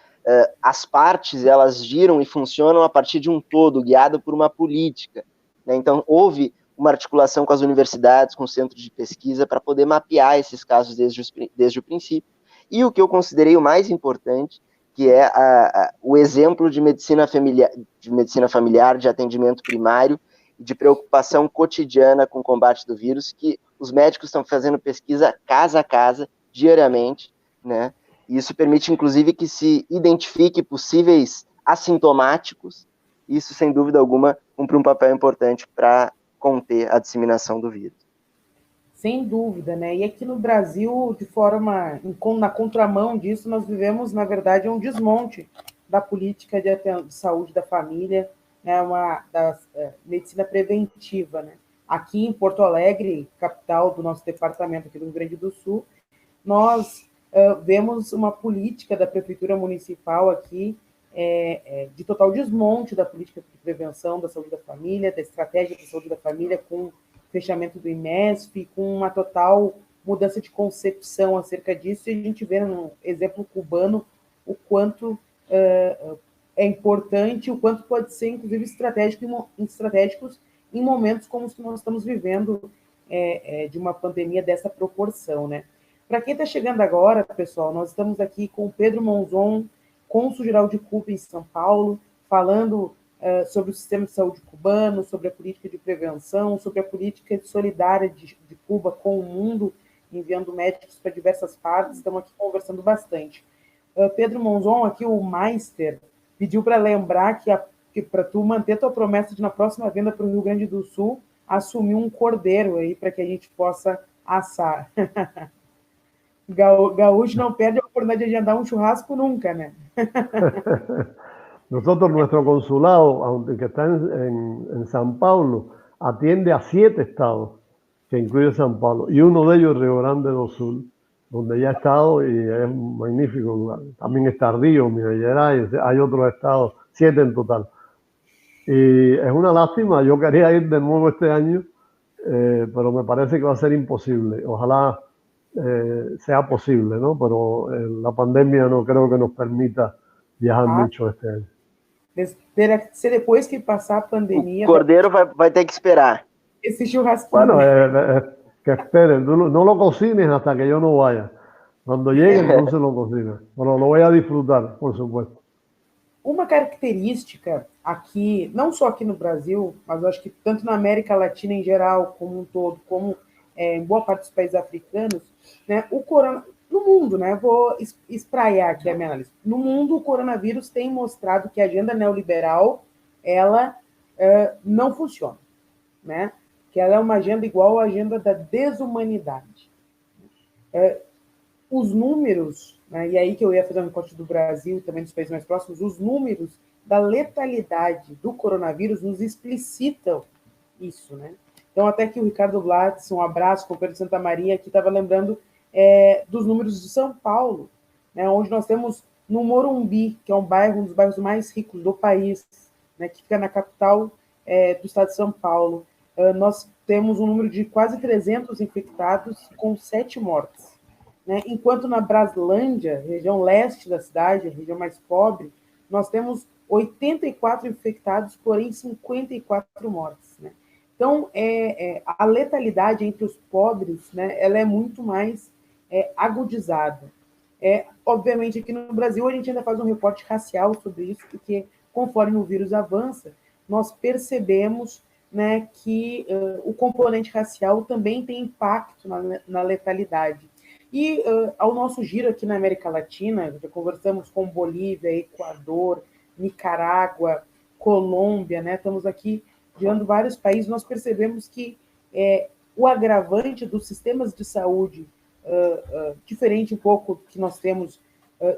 as partes elas giram e funcionam a partir de um todo, guiado por uma política, né? Então houve uma articulação com as universidades, com os centros de pesquisa, para poder mapear esses casos desde o princípio. E o que eu considerei o mais importante, que é o exemplo de medicina familiar, de atendimento primário, de preocupação cotidiana com o combate do vírus, que os médicos estão fazendo pesquisa casa a casa, diariamente, né? Isso permite, inclusive, que se identifique possíveis assintomáticos. Isso, sem dúvida alguma, cumpre um papel importante para conter a disseminação do vírus. Sem dúvida, né? E aqui no Brasil, na contramão disso, nós vivemos, na verdade, um desmonte da política de saúde da família, né? Da medicina preventiva, né? Aqui em Porto Alegre, capital do nosso departamento aqui do Rio Grande do Sul, nós vemos uma política da prefeitura municipal aqui de total desmonte da política de prevenção da saúde da família, da estratégia de saúde da família, com fechamento do IMESP, com uma total mudança de concepção acerca disso, e a gente vê no exemplo cubano o quanto é importante, o quanto pode ser, inclusive, estratégicos em momentos como os que nós estamos vivendo, de uma pandemia dessa proporção, né? Para quem está chegando agora, pessoal, nós estamos aqui com o Pedro Monzon, cônsul-geral de Cuba em São Paulo, falando sobre o sistema de saúde cubano, sobre a política de prevenção, sobre a política solidária de Cuba com o mundo, enviando médicos para diversas partes. Estamos aqui conversando bastante. Pedro Monzon, aqui o Meister, pediu para lembrar que para tu manter tua promessa de, na próxima vinda para o Rio Grande do Sul, assumir um cordeiro aí para que a gente possa assar. Gaúcho não perde a oportunidade de agendar un churrasco nunca, ¿no? Nosotros, nuestro consulado, aunque está en San Paulo, atiende a 7 estados, que incluye San Paulo, y uno de ellos es Río Grande do Sul, donde ya he estado y es un magnífico lugar. También está Río, Minas Gerais, hay otros estados, 7 en total. Y es una lástima, yo quería ir de nuevo este año, pero me parece que va a ser imposible. Ojalá sea posible, ¿no? Pero la pandemia no creo que nos permita viajar mucho este año. Terá que ser depois que passar a pandemia. O cordeiro vai ter que esperar. Esse churrasquinho. Bueno, que esperen, no lo cocines hasta que yo no vaya. Cuando llegue, entonces lo cocinas. Pero lo voy a disfrutar, por supuesto. Uma característica aqui, não só aqui no Brasil, mas eu acho que tanto na América Latina em geral, como um todo, como em boa parte dos países africanos, né, no mundo, né, vou espraiar aqui a minha análise. No mundo, o coronavírus tem mostrado que a agenda neoliberal, ela não funciona, né? Que ela é uma agenda igual à agenda da desumanidade. Os números, né, e aí que eu ia fazer um recorte do Brasil e também dos países mais próximos, os números da letalidade do coronavírus nos explicitam isso, né? Então, até que o Ricardo Blatz, um abraço, com o Pedro Santa Maria, que estava lembrando dos números de São Paulo, né, onde nós temos no Morumbi, que é um dos bairros mais ricos do país, né, que fica na capital do estado de São Paulo, nós temos um número de quase 300 infectados com 7 mortes. Né? Enquanto na Braslândia, região leste da cidade, a região mais pobre, nós temos 84 infectados, porém 54 mortes. Né? Então, a letalidade entre os pobres, né, ela é muito mais agudizada. Obviamente, aqui no Brasil, a gente ainda faz um recorte racial sobre isso, porque conforme o vírus avança, nós percebemos, né, que o componente racial também tem impacto na letalidade. E ao nosso giro aqui na América Latina, já conversamos com Bolívia, Equador, Nicarágua, Colômbia, né? Estamos aqui girando vários países, nós percebemos que o agravante dos sistemas de saúde, diferente um pouco que nós temos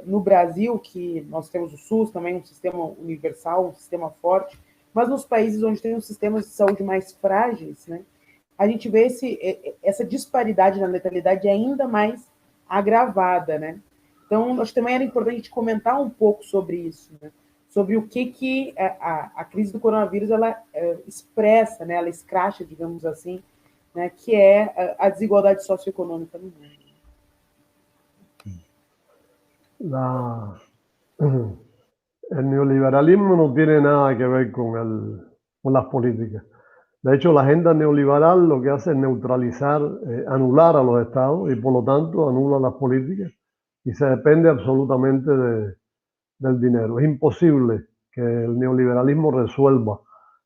no Brasil, que nós temos o SUS, também um sistema universal, um sistema forte, mas nos países onde tem os sistemas de saúde mais frágeis, né, a gente vê essa disparidade na letalidade ainda mais agravada, né? Então, acho que também era importante a gente comentar um pouco sobre isso, né? Sobre o que a crise do coronavírus ela expressa, né? Ela escracha, digamos assim, né? Que é a desigualdade socioeconômica no mundo. El neoliberalismo no tiene nada que ver con las políticas. De hecho, la agenda neoliberal lo que hace es neutralizar, anular a los estados y por lo tanto anula las políticas y se depende absolutamente del dinero. Es imposible que el neoliberalismo resuelva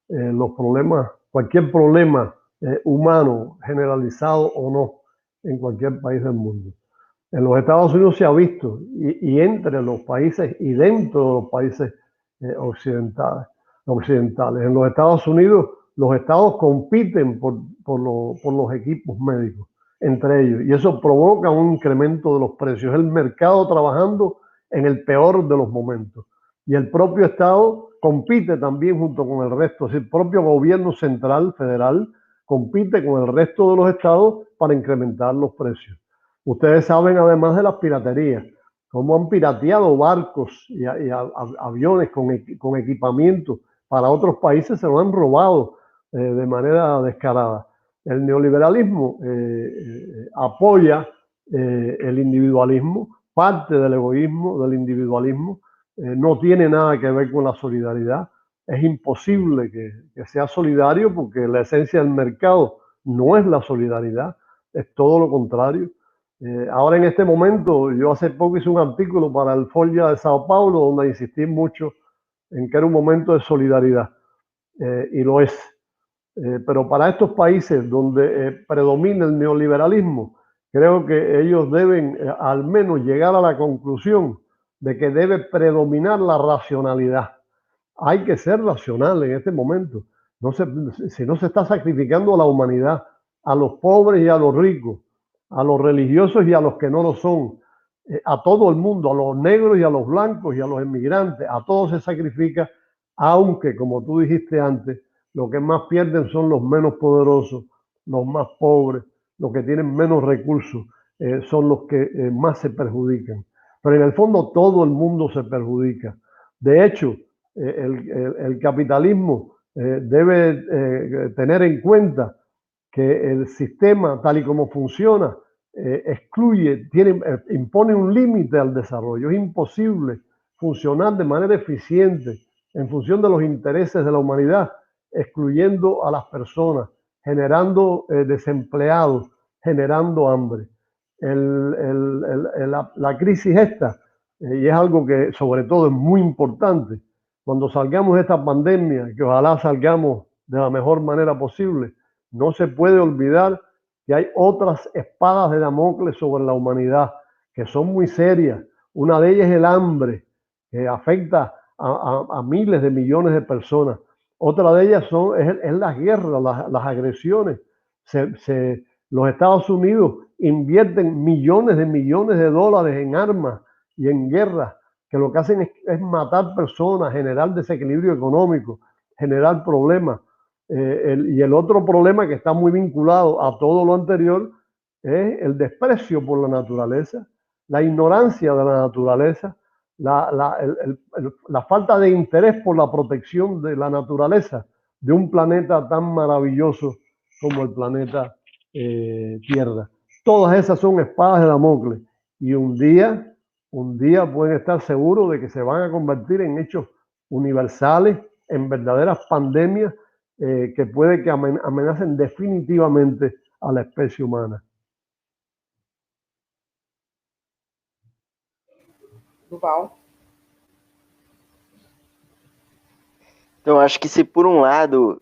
los problemas, cualquier problema humano, generalizado o no, en cualquier país del mundo. En los Estados Unidos se ha visto, y entre los países y dentro de los países occidentales. En los Estados Unidos, los estados compiten por los equipos médicos entre ellos, y eso provoca un incremento de los precios. El mercado trabajando en el peor de los momentos. Y el propio estado compite también junto con el resto, es decir, el propio gobierno central, federal, compite con el resto de los estados para incrementar los precios. Ustedes saben además de las piraterías, cómo han pirateado barcos y aviones con equipamiento para otros países, se lo han robado de manera descarada. El neoliberalismo apoya el individualismo, parte del egoísmo, del individualismo, no tiene nada que ver con la solidaridad. Es imposible que sea solidario porque la esencia del mercado no es la solidaridad, es todo lo contrario. Ahora en este momento, yo hace poco hice un artículo para el Folha de Sao Paulo donde insistí mucho en que era un momento de solidaridad, y lo es. Pero para estos países donde predomina el neoliberalismo, creo que ellos deben al menos llegar a la conclusión de que debe predominar la racionalidad. Hay que ser racional en este momento. Si no se está sacrificando a la humanidad, a los pobres y a los ricos, a los religiosos y a los que no lo son, a todo el mundo, a los negros y a los blancos y a los inmigrantes, a todos se sacrifica, aunque, como tú dijiste antes, lo que más pierden son los menos poderosos, los más pobres, los que tienen menos recursos, son los que más se perjudican. Pero en el fondo todo el mundo se perjudica. De hecho, el capitalismo debe tener en cuenta que el sistema tal y como funciona impone un límite al desarrollo. Es imposible funcionar de manera eficiente en función de los intereses de la humanidad, excluyendo a las personas, generando desempleados, generando hambre. La crisis esta, y es algo que sobre todo es muy importante, cuando salgamos de esta pandemia, que ojalá salgamos de la mejor manera posible, no se puede olvidar que hay otras espadas de Damocles sobre la humanidad que son muy serias. Una de ellas es el hambre, que afecta a miles de millones de personas. Otra de ellas es las guerras, las agresiones. Los Estados Unidos invierten millones de dólares en armas y en guerras, que lo que hacen es matar personas, generar desequilibrio económico, generar problemas. Y el otro problema que está muy vinculado a todo lo anterior es el desprecio por la naturaleza, la ignorancia de la naturaleza, la falta de interés por la protección de la naturaleza de un planeta tan maravilloso como el planeta Tierra. Todas esas son espadas de Damocles y un día pueden estar seguros de que se van a convertir en hechos universales, en verdaderas pandemias que puede que amenacen definitivamente a la especie humana. Duval. Então, acho que se por um lado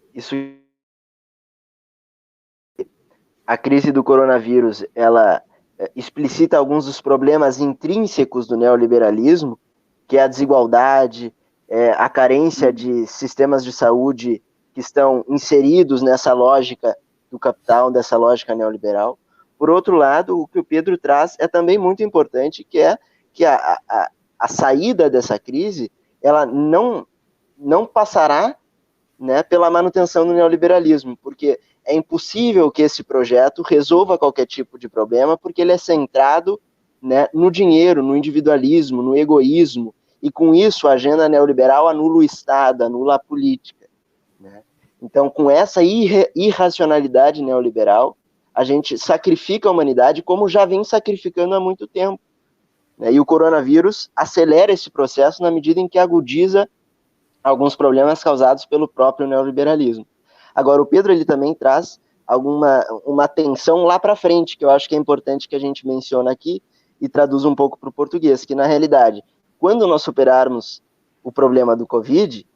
a crise do coronavírus, ela explicita alguns dos problemas intrínsecos do neoliberalismo, que é a desigualdade, a carência de sistemas de saúde que estão inseridos nessa lógica do capital, dessa lógica neoliberal. Por outro lado, o que o Pedro traz é também muito importante, que é que a saída dessa crise, ela não passará, né, pela manutenção do neoliberalismo, porque é impossível que esse projeto resolva qualquer tipo de problema, porque ele é centrado, né, no dinheiro, no individualismo, no egoísmo, e com isso a agenda neoliberal anula o Estado, anula a política, né? Então, com essa irracionalidade neoliberal, a gente sacrifica a humanidade como já vem sacrificando há muito tempo, né? E o coronavírus acelera esse processo na medida em que agudiza alguns problemas causados pelo próprio neoliberalismo. Agora, o Pedro ele também traz uma tensão lá para frente, que eu acho que é importante que a gente mencione aqui e traduz um pouco para o português, que na realidade, quando nós superarmos o problema do Covid,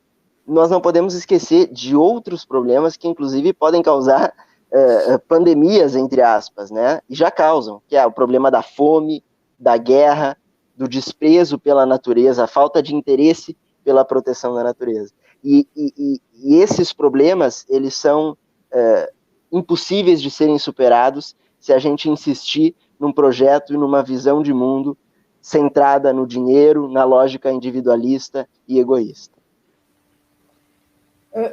nós não podemos esquecer de outros problemas que, inclusive, podem causar pandemias, entre aspas, né? E já causam, que é o problema da fome, da guerra, do desprezo pela natureza, a falta de interesse pela proteção da natureza. E esses problemas, eles são impossíveis de serem superados se a gente insistir num projeto e numa visão de mundo centrada no dinheiro, na lógica individualista e egoísta.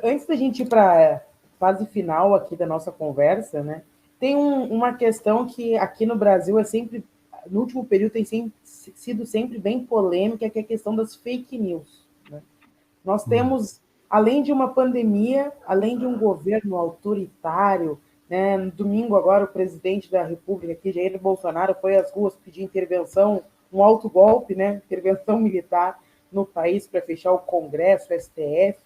Antes da gente ir para a fase final aqui da nossa conversa, né, tem uma questão que aqui no Brasil é sempre, no último período, tem sido sempre bem polêmica, que é a questão das fake news. Né? Nós temos, além de uma pandemia, além de um governo autoritário, né, no domingo agora o presidente da República, aqui, Jair Bolsonaro, foi às ruas pedir intervenção, um autogolpe, né, intervenção militar no país para fechar o Congresso, o STF.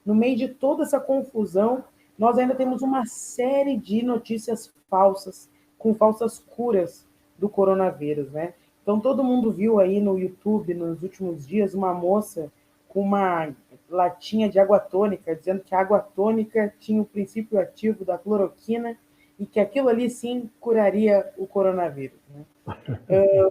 No meio de toda essa confusão, nós ainda temos uma série de notícias falsas, com falsas curas do coronavírus, né? Então, todo mundo viu aí no YouTube, nos últimos dias, uma moça com uma latinha de água tônica, dizendo que a água tônica tinha o princípio ativo da cloroquina e que aquilo ali, sim, curaria o coronavírus. Né?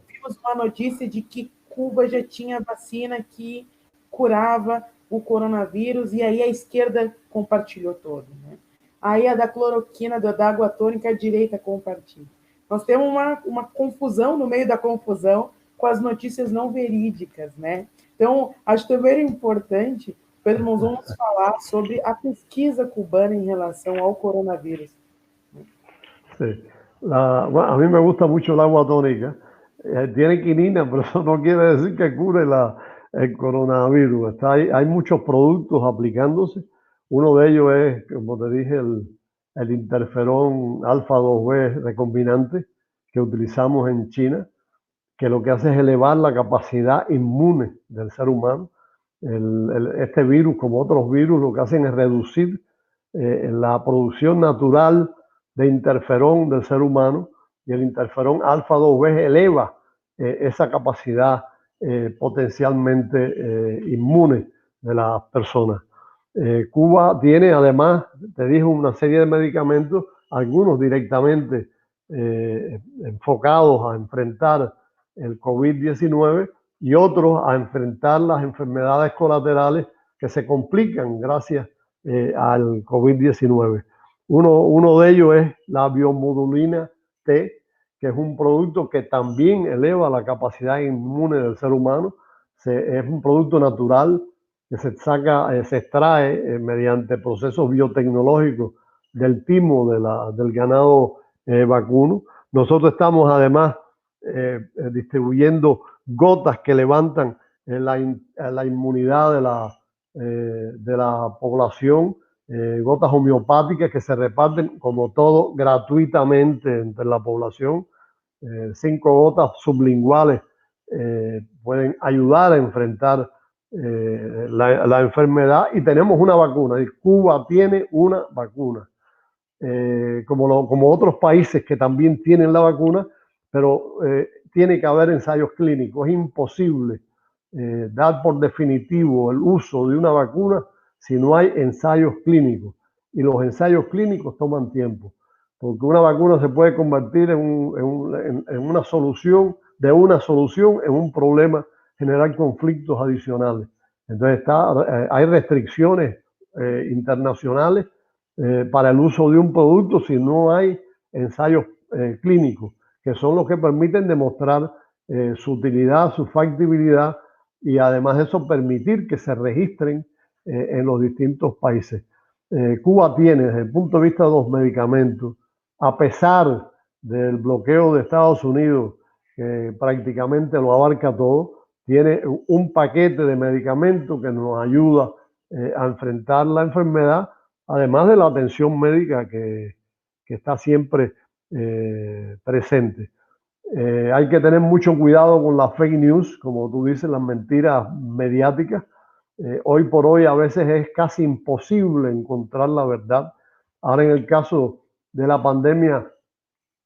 Vimos uma notícia de que Cuba já tinha vacina que curava o coronavírus, e aí a esquerda compartilhou todo. Né? Aí a da cloroquina, da água tônica, a direita compartilha. Nós temos uma confusão no meio da confusão com as notícias não verídicas, né? Então, acho também importante, Pedro, nós vamos falar sobre a pesquisa cubana em relação ao coronavírus. Sí. A mí me gusta mucho el agua tónica. Tiene quinina, pero eso no quiere decir que cure el coronavirus. Hay muchos productos aplicándose. Uno de ellos es, como te dije, el interferón alfa-2B recombinante que utilizamos en China, que lo que hace es elevar la capacidad inmune del ser humano. Este virus, como otros virus, lo que hacen es reducir la producción natural de interferón del ser humano, y el interferón alfa-2B eleva esa capacidad potencialmente inmune de las personas. Cuba tiene además, te dije, una serie de medicamentos, algunos directamente enfocados a enfrentar el COVID-19 y otros a enfrentar las enfermedades colaterales que se complican gracias al COVID-19. Uno de ellos es la biomodulina T, que es un producto que también eleva la capacidad inmune del ser humano. Es un producto natural que se extrae mediante procesos biotecnológicos del timo del ganado vacuno. Nosotros estamos además distribuyendo gotas que levantan la inmunidad de la población, gotas homeopáticas que se reparten como todo gratuitamente entre la población. 5 gotas sublinguales pueden ayudar a enfrentar la enfermedad, y tenemos una vacuna. Cuba tiene una vacuna, como otros países que también tienen la vacuna, pero tiene que haber ensayos clínicos. Es imposible dar por definitivo el uso de una vacuna si no hay ensayos clínicos. Y los ensayos clínicos toman tiempo, porque una vacuna se puede convertir en una solución, de una solución en un problema, generar conflictos adicionales. Entonces hay restricciones internacionales para el uso de un producto si no hay ensayos clínicos, que son los que permiten demostrar su utilidad, su factibilidad, y además de eso permitir que se registren en los distintos países. Cuba tiene, desde el punto de vista de los medicamentos, a pesar del bloqueo de Estados Unidos, que prácticamente lo abarca todo, tiene un paquete de medicamentos que nos ayuda a enfrentar la enfermedad, además de la atención médica que está siempre presente. Hay que tener mucho cuidado con las fake news, como tú dices, las mentiras mediáticas. Hoy por hoy a veces es casi imposible encontrar la verdad. Ahora en el caso de la pandemia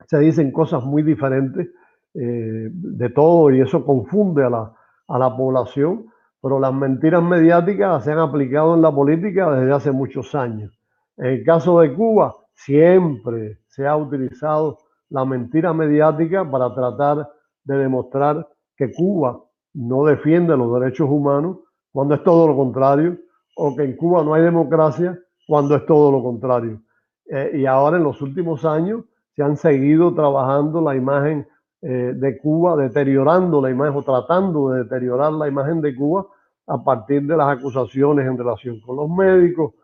se dicen cosas muy diferentes de todo, y eso confunde a la población, pero las mentiras mediáticas se han aplicado en la política desde hace muchos años. En el caso de Cuba siempre se ha utilizado la mentira mediática para tratar de demostrar que Cuba no defiende los derechos humanos, cuando es todo lo contrario, o que en Cuba no hay democracia, cuando es todo lo contrario. Y ahora en los últimos años se han seguido trabajando la imagen de Cuba, deteriorando la imagen o tratando de deteriorar la imagen de Cuba a partir de las acusaciones en relación con los médicos,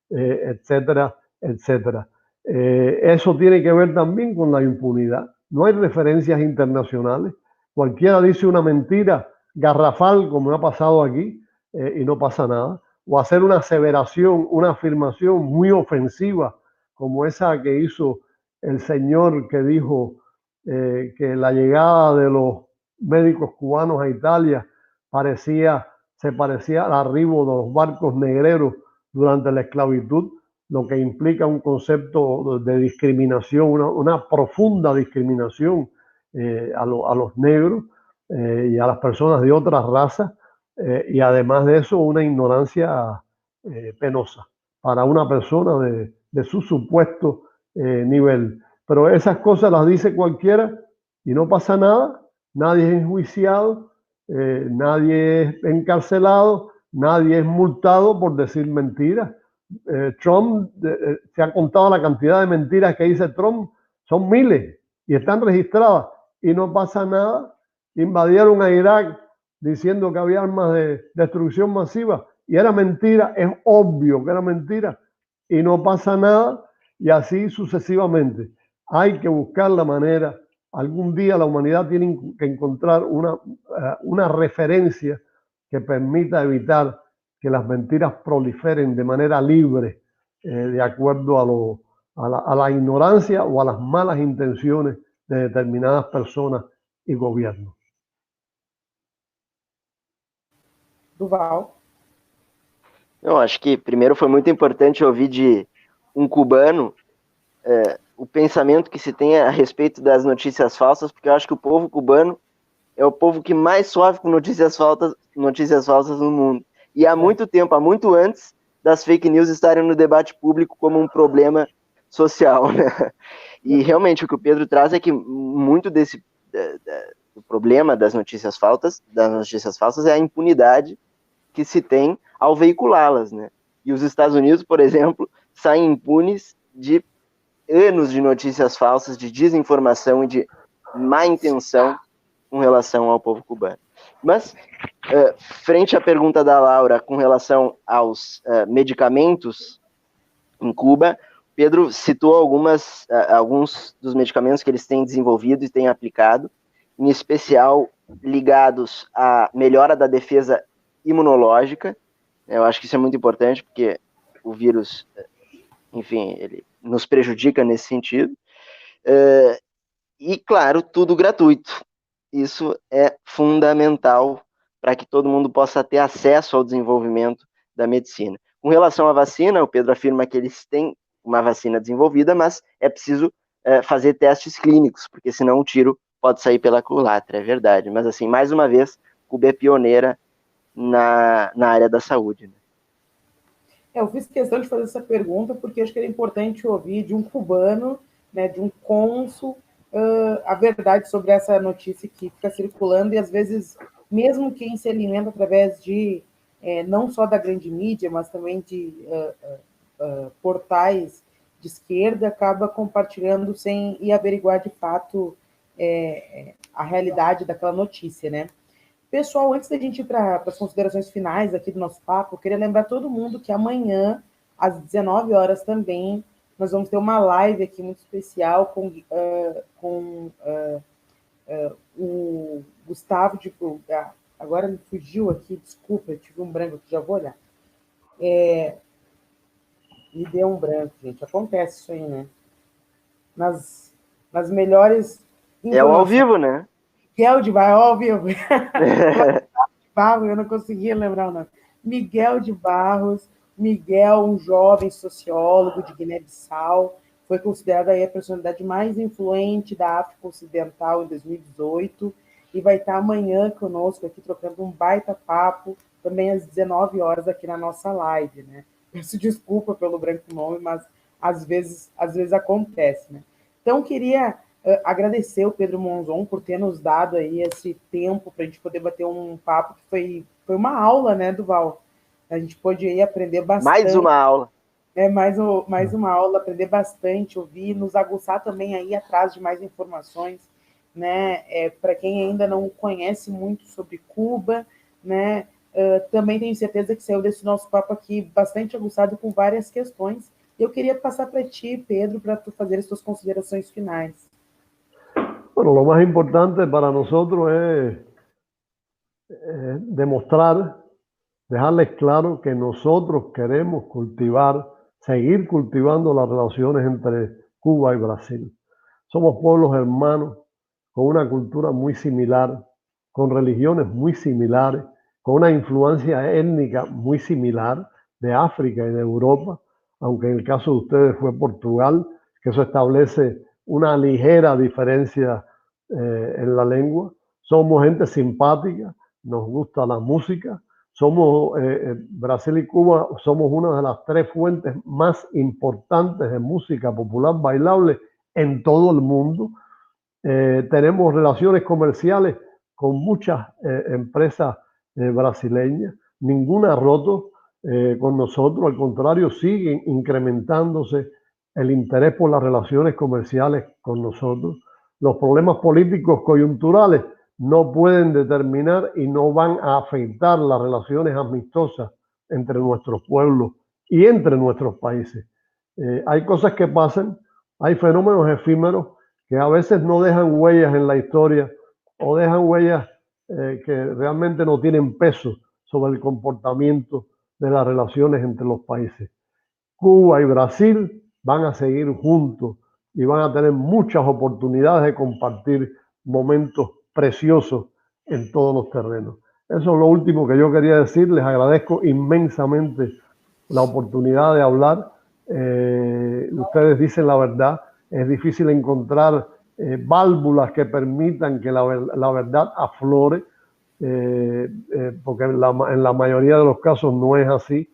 etcétera, etcétera. Eso tiene que ver también con la impunidad. No hay referencias internacionales. Cualquiera dice una mentira garrafal, como ha pasado aquí, y no pasa nada. O hacer una aseveración, una afirmación muy ofensiva, como esa que hizo el señor que dijo que la llegada de los médicos cubanos a Italia se parecía al arribo de los barcos negreros durante la esclavitud, lo que implica un concepto de discriminación, una profunda discriminación a los negros y a las personas de otras razas, y además de eso una ignorancia penosa para una persona de su supuesto nivel. Pero esas cosas las dice cualquiera y no pasa nada, nadie es enjuiciado, nadie es encarcelado, nadie es multado por decir mentiras. Trump, se ha contado la cantidad de mentiras que dice Trump, son miles y están registradas y no pasa nada. Invadieron a Irak diciendo que había armas de destrucción masiva y era mentira, es obvio que era mentira y no pasa nada, y así sucesivamente. Hay que buscar la manera, algún día la humanidad tiene que encontrar una referencia que permita evitar que las mentiras proliferen de manera libre, de acuerdo a la ignorancia o a las malas intenciones de determinadas personas y gobiernos. Duval. Eu acho que primeiro foi muito importante ouvir de um cubano o pensamento que se tem a respeito das notícias falsas, porque eu acho que o povo cubano é o povo que mais sofre com notícias falsas no mundo. E há muito tempo, há muito antes das fake news estarem no debate público como um problema social, né? E realmente o que o Pedro traz é que muito do problema das notícias falsas é a impunidade que se tem ao veiculá-las, né? E os Estados Unidos, por exemplo, saem impunes de anos de notícias falsas, de desinformação e de má intenção com relação ao povo cubano. Mas, frente à pergunta da Laura com relação aos medicamentos em Cuba, Pedro citou alguns dos medicamentos que eles têm desenvolvido e têm aplicado, em especial ligados à melhora da defesa imunológica. Eu acho que isso é muito importante, porque o vírus, enfim, ele nos prejudica nesse sentido. E, claro, tudo gratuito. Isso é fundamental para que todo mundo possa ter acesso ao desenvolvimento da medicina. Com relação à vacina, o Pedro afirma que eles têm uma vacina desenvolvida, mas é preciso fazer testes clínicos, porque senão o tiro pode sair pela culatra, é verdade. Mas, assim, mais uma vez, Cuba é pioneira na área da saúde. Né? Eu fiz questão de fazer essa pergunta porque acho que era importante ouvir de um cubano, né, de um cônsul, a verdade sobre essa notícia que fica circulando e, às vezes, mesmo quem se alimenta através de, não só da grande mídia, mas também de portais de esquerda, acaba compartilhando sem ir averiguar de fato a realidade daquela notícia, né? Pessoal, antes da gente ir para as considerações finais aqui do nosso papo, eu queria lembrar todo mundo que amanhã, às 19 horas também, nós vamos ter uma live aqui muito especial com o Gustavo de... agora me fugiu aqui, desculpa, eu tive um branco aqui, já vou olhar. Me deu um branco, gente. Acontece isso aí, né? Nas melhores... É o ao vivo, né? Miguel de Barros, ao vivo. Eu não conseguia lembrar o nome. Miguel de Barros. Miguel, um jovem sociólogo de Guiné-Bissau, foi considerado aí a personalidade mais influente da África Ocidental em 2018 e vai estar amanhã conosco aqui trocando um baita papo, também às 19 horas aqui na nossa live, né? Peço desculpa pelo branco nome, mas às vezes acontece, né? Então, queria agradecer o Pedro Monzon por ter nos dado aí esse tempo para a gente poder bater um papo que foi uma aula, né, Duval? A gente pôde aí aprender bastante. Mais uma aula. Mais uma aula, aprender bastante, ouvir, nos aguçar também aí atrás de mais informações, né? Para quem ainda não conhece muito sobre Cuba, né? Também tenho certeza que saiu desse nosso papo aqui bastante aguçado com várias questões. Eu queria passar para ti, Pedro, para tu fazer as tuas considerações finais. Bueno, lo más importante para nosotros es demostrar, dejarles claro que nosotros queremos seguir cultivando las relaciones entre Cuba y Brasil. Somos pueblos hermanos, con una cultura muy similar, con religiones muy similares, con una influencia étnica muy similar de África y de Europa, aunque en el caso de ustedes fue Portugal, que eso establece una ligera diferencia en la lengua. Somos gente simpática, nos gusta la música. Brasil y Cuba somos una de las 3 fuentes más importantes de música popular bailable en todo el mundo. Tenemos relaciones comerciales con muchas empresas brasileñas. Ninguna ha roto con nosotros, al contrario, sigue incrementándose el interés por las relaciones comerciales con nosotros. Los problemas políticos coyunturales no pueden determinar y no van a afectar las relaciones amistosas entre nuestros pueblos y entre nuestros países. Hay cosas que pasan, hay fenómenos efímeros que a veces no dejan huellas en la historia o dejan huellas que realmente no tienen peso sobre el comportamiento de las relaciones entre los países. Cuba y Brasil van a seguir juntos y van a tener muchas oportunidades de compartir momentos preciosos en todos los terrenos. Eso es lo último que yo quería decir. Les agradezco inmensamente la oportunidad de hablar. Ustedes dicen la verdad. Es difícil encontrar válvulas que permitan que la verdad aflore, porque en la mayoría de los casos no es así.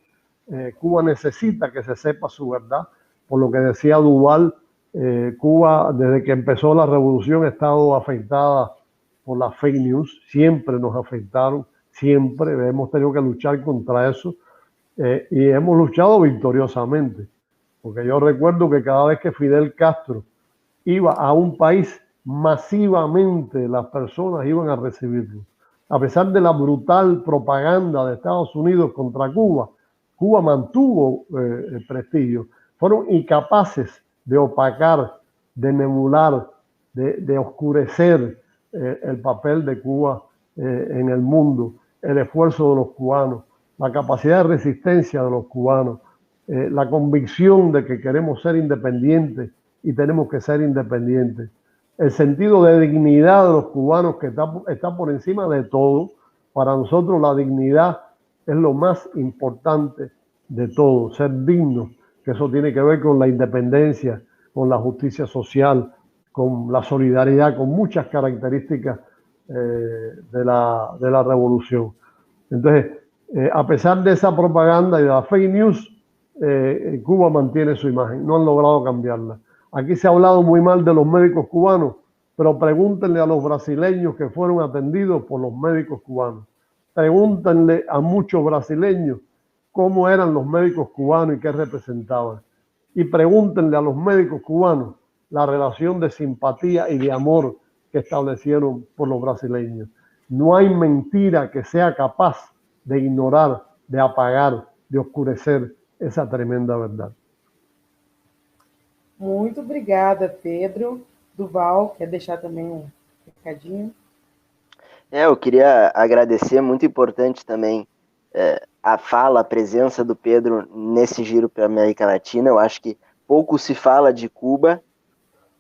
Cuba necesita que se sepa su verdad. Por lo que decía Duval, Cuba, desde que empezó la revolución, ha estado afectada por las fake news. Siempre nos afectaron, siempre. Hemos tenido que luchar contra eso y hemos luchado victoriosamente. Porque yo recuerdo que cada vez que Fidel Castro iba a un país, masivamente las personas iban a recibirlo. A pesar de la brutal propaganda de Estados Unidos contra Cuba, Cuba mantuvo prestigio. Fueron incapaces de opacar, de nebular, de oscurecer el papel de Cuba en el mundo, el esfuerzo de los cubanos, la capacidad de resistencia de los cubanos, la convicción de que queremos ser independientes y tenemos que ser independientes. El sentido de dignidad de los cubanos que está por encima de todo. Para nosotros la dignidad es lo más importante de todo, ser dignos, que eso tiene que ver con la independencia, con la justicia social, con la solidaridad, con muchas características de la revolución. Entonces, a pesar de esa propaganda y de la fake news, Cuba mantiene su imagen, no han logrado cambiarla. Aquí se ha hablado muy mal de los médicos cubanos, pero pregúntenle a los brasileños que fueron atendidos por los médicos cubanos. Pregúntenle a muchos brasileños cómo eran los médicos cubanos y qué representaban. Y pregúntenle a los médicos cubanos la relación de simpatía y de amor que establecieron por los brasileños. No hay mentira que sea capaz de ignorar, de apagar, de oscurecer essa tremenda verdade. Muito obrigada, Pedro. Duval, quer deixar também um recadinho? Eu queria agradecer, muito importante também a fala, a presença do Pedro nesse giro para a América Latina. Eu acho que pouco se fala de Cuba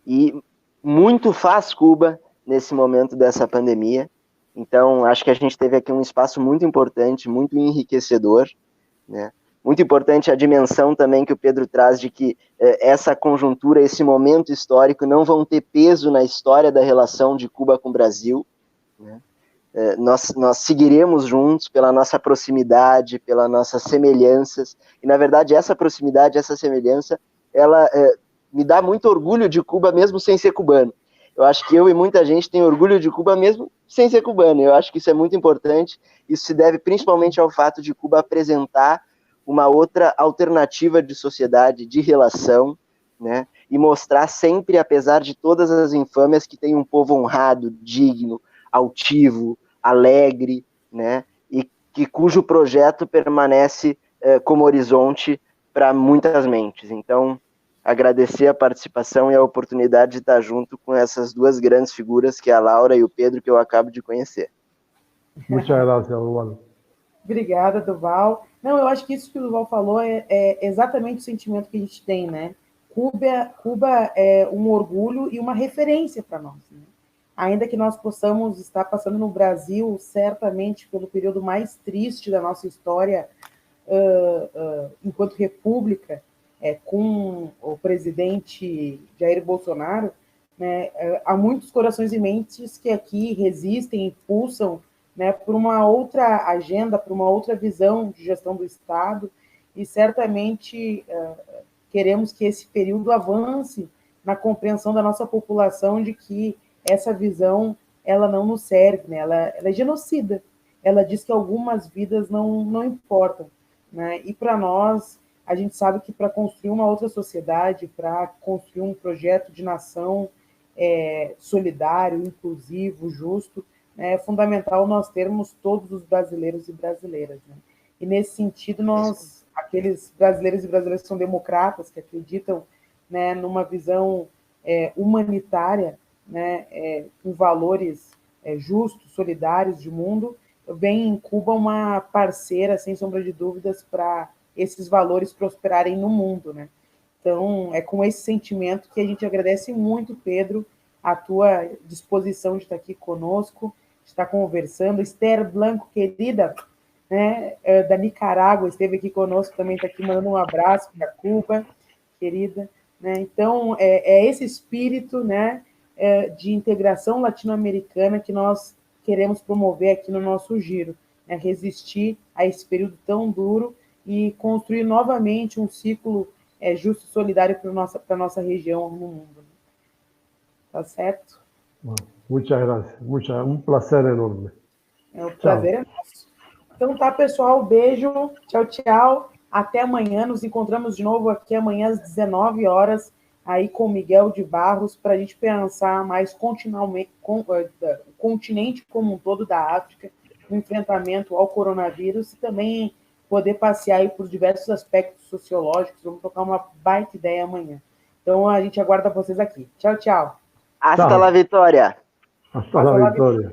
e muito faz Cuba nesse momento dessa pandemia. Então, acho que a gente teve aqui um espaço muito importante, muito enriquecedor, né? Muito importante a dimensão também que o Pedro traz de que essa conjuntura, esse momento histórico não vão ter peso na história da relação de Cuba com o Brasil, né? Nós seguiremos juntos pela nossa proximidade, pelas nossas semelhanças, e na verdade essa proximidade, essa semelhança, ela me dá muito orgulho de Cuba mesmo sem ser cubano. Eu acho que eu e muita gente tem orgulho de Cuba mesmo sem ser cubano. Eu acho que isso é muito importante. Isso se deve principalmente ao fato de Cuba apresentar uma outra alternativa de sociedade, de relação, né? E mostrar sempre, apesar de todas as infâmias, que tem um povo honrado, digno, altivo, alegre, né? E cujo projeto permanece como horizonte para muitas mentes. Então, agradecer a participação e a oportunidade de estar junto com essas duas grandes figuras, que é a Laura e o Pedro, que eu acabo de conhecer. Muchas gracias, Duval. Obrigada, Duval. Não, eu acho que isso que o Duval falou é exatamente o sentimento que a gente tem, né? Cuba é um orgulho e uma referência para nós, né? Ainda que nós possamos estar passando no Brasil, certamente, pelo período mais triste da nossa história, enquanto república, com o presidente Jair Bolsonaro, né, há muitos corações e mentes que aqui resistem e pulsam, né, por uma outra agenda, por uma outra visão de gestão do Estado, e certamente queremos que esse período avance na compreensão da nossa população de que essa visão ela não nos serve, né? Ela é genocida, ela diz que algumas vidas não importam, né? E para nós, a gente sabe que para construir uma outra sociedade, para construir um projeto de nação solidário, inclusivo, justo, é fundamental nós termos todos os brasileiros e brasileiras, né? E nesse sentido, aqueles brasileiros e brasileiras que são democratas, que acreditam, né, numa visão humanitária, né, com valores justos, solidários de mundo, vem em Cuba uma parceira, sem sombra de dúvidas, para esses valores prosperarem no mundo, né? Então, é com esse sentimento que a gente agradece muito, Pedro, a tua disposição de estar aqui conosco, de estar conversando. Esther Blanco, querida, né, da Nicarágua, esteve aqui conosco, também está aqui mandando um abraço para Cuba, querida, né? Então, é esse espírito, né, de integração latino-americana que nós queremos promover aqui no nosso giro, né? Resistir a esse período tão duro e construir novamente um ciclo justo e solidário para a nossa região no mundo. Tá certo? Muchas gracias. Um prazer enorme. O prazer é nosso. Então tá, pessoal. Beijo. Tchau, tchau. Até amanhã. Nos encontramos de novo aqui amanhã às 19 horas, aí com o Miguel de Barros, para a gente pensar mais continuamente o continente como um todo da África, no enfrentamento ao coronavírus, e também poder passear aí por diversos aspectos sociológicos. Vamos tocar uma baita ideia amanhã. Então, a gente aguarda vocês aqui. Tchau, tchau. Hasta la vitória. Hasta la vitória.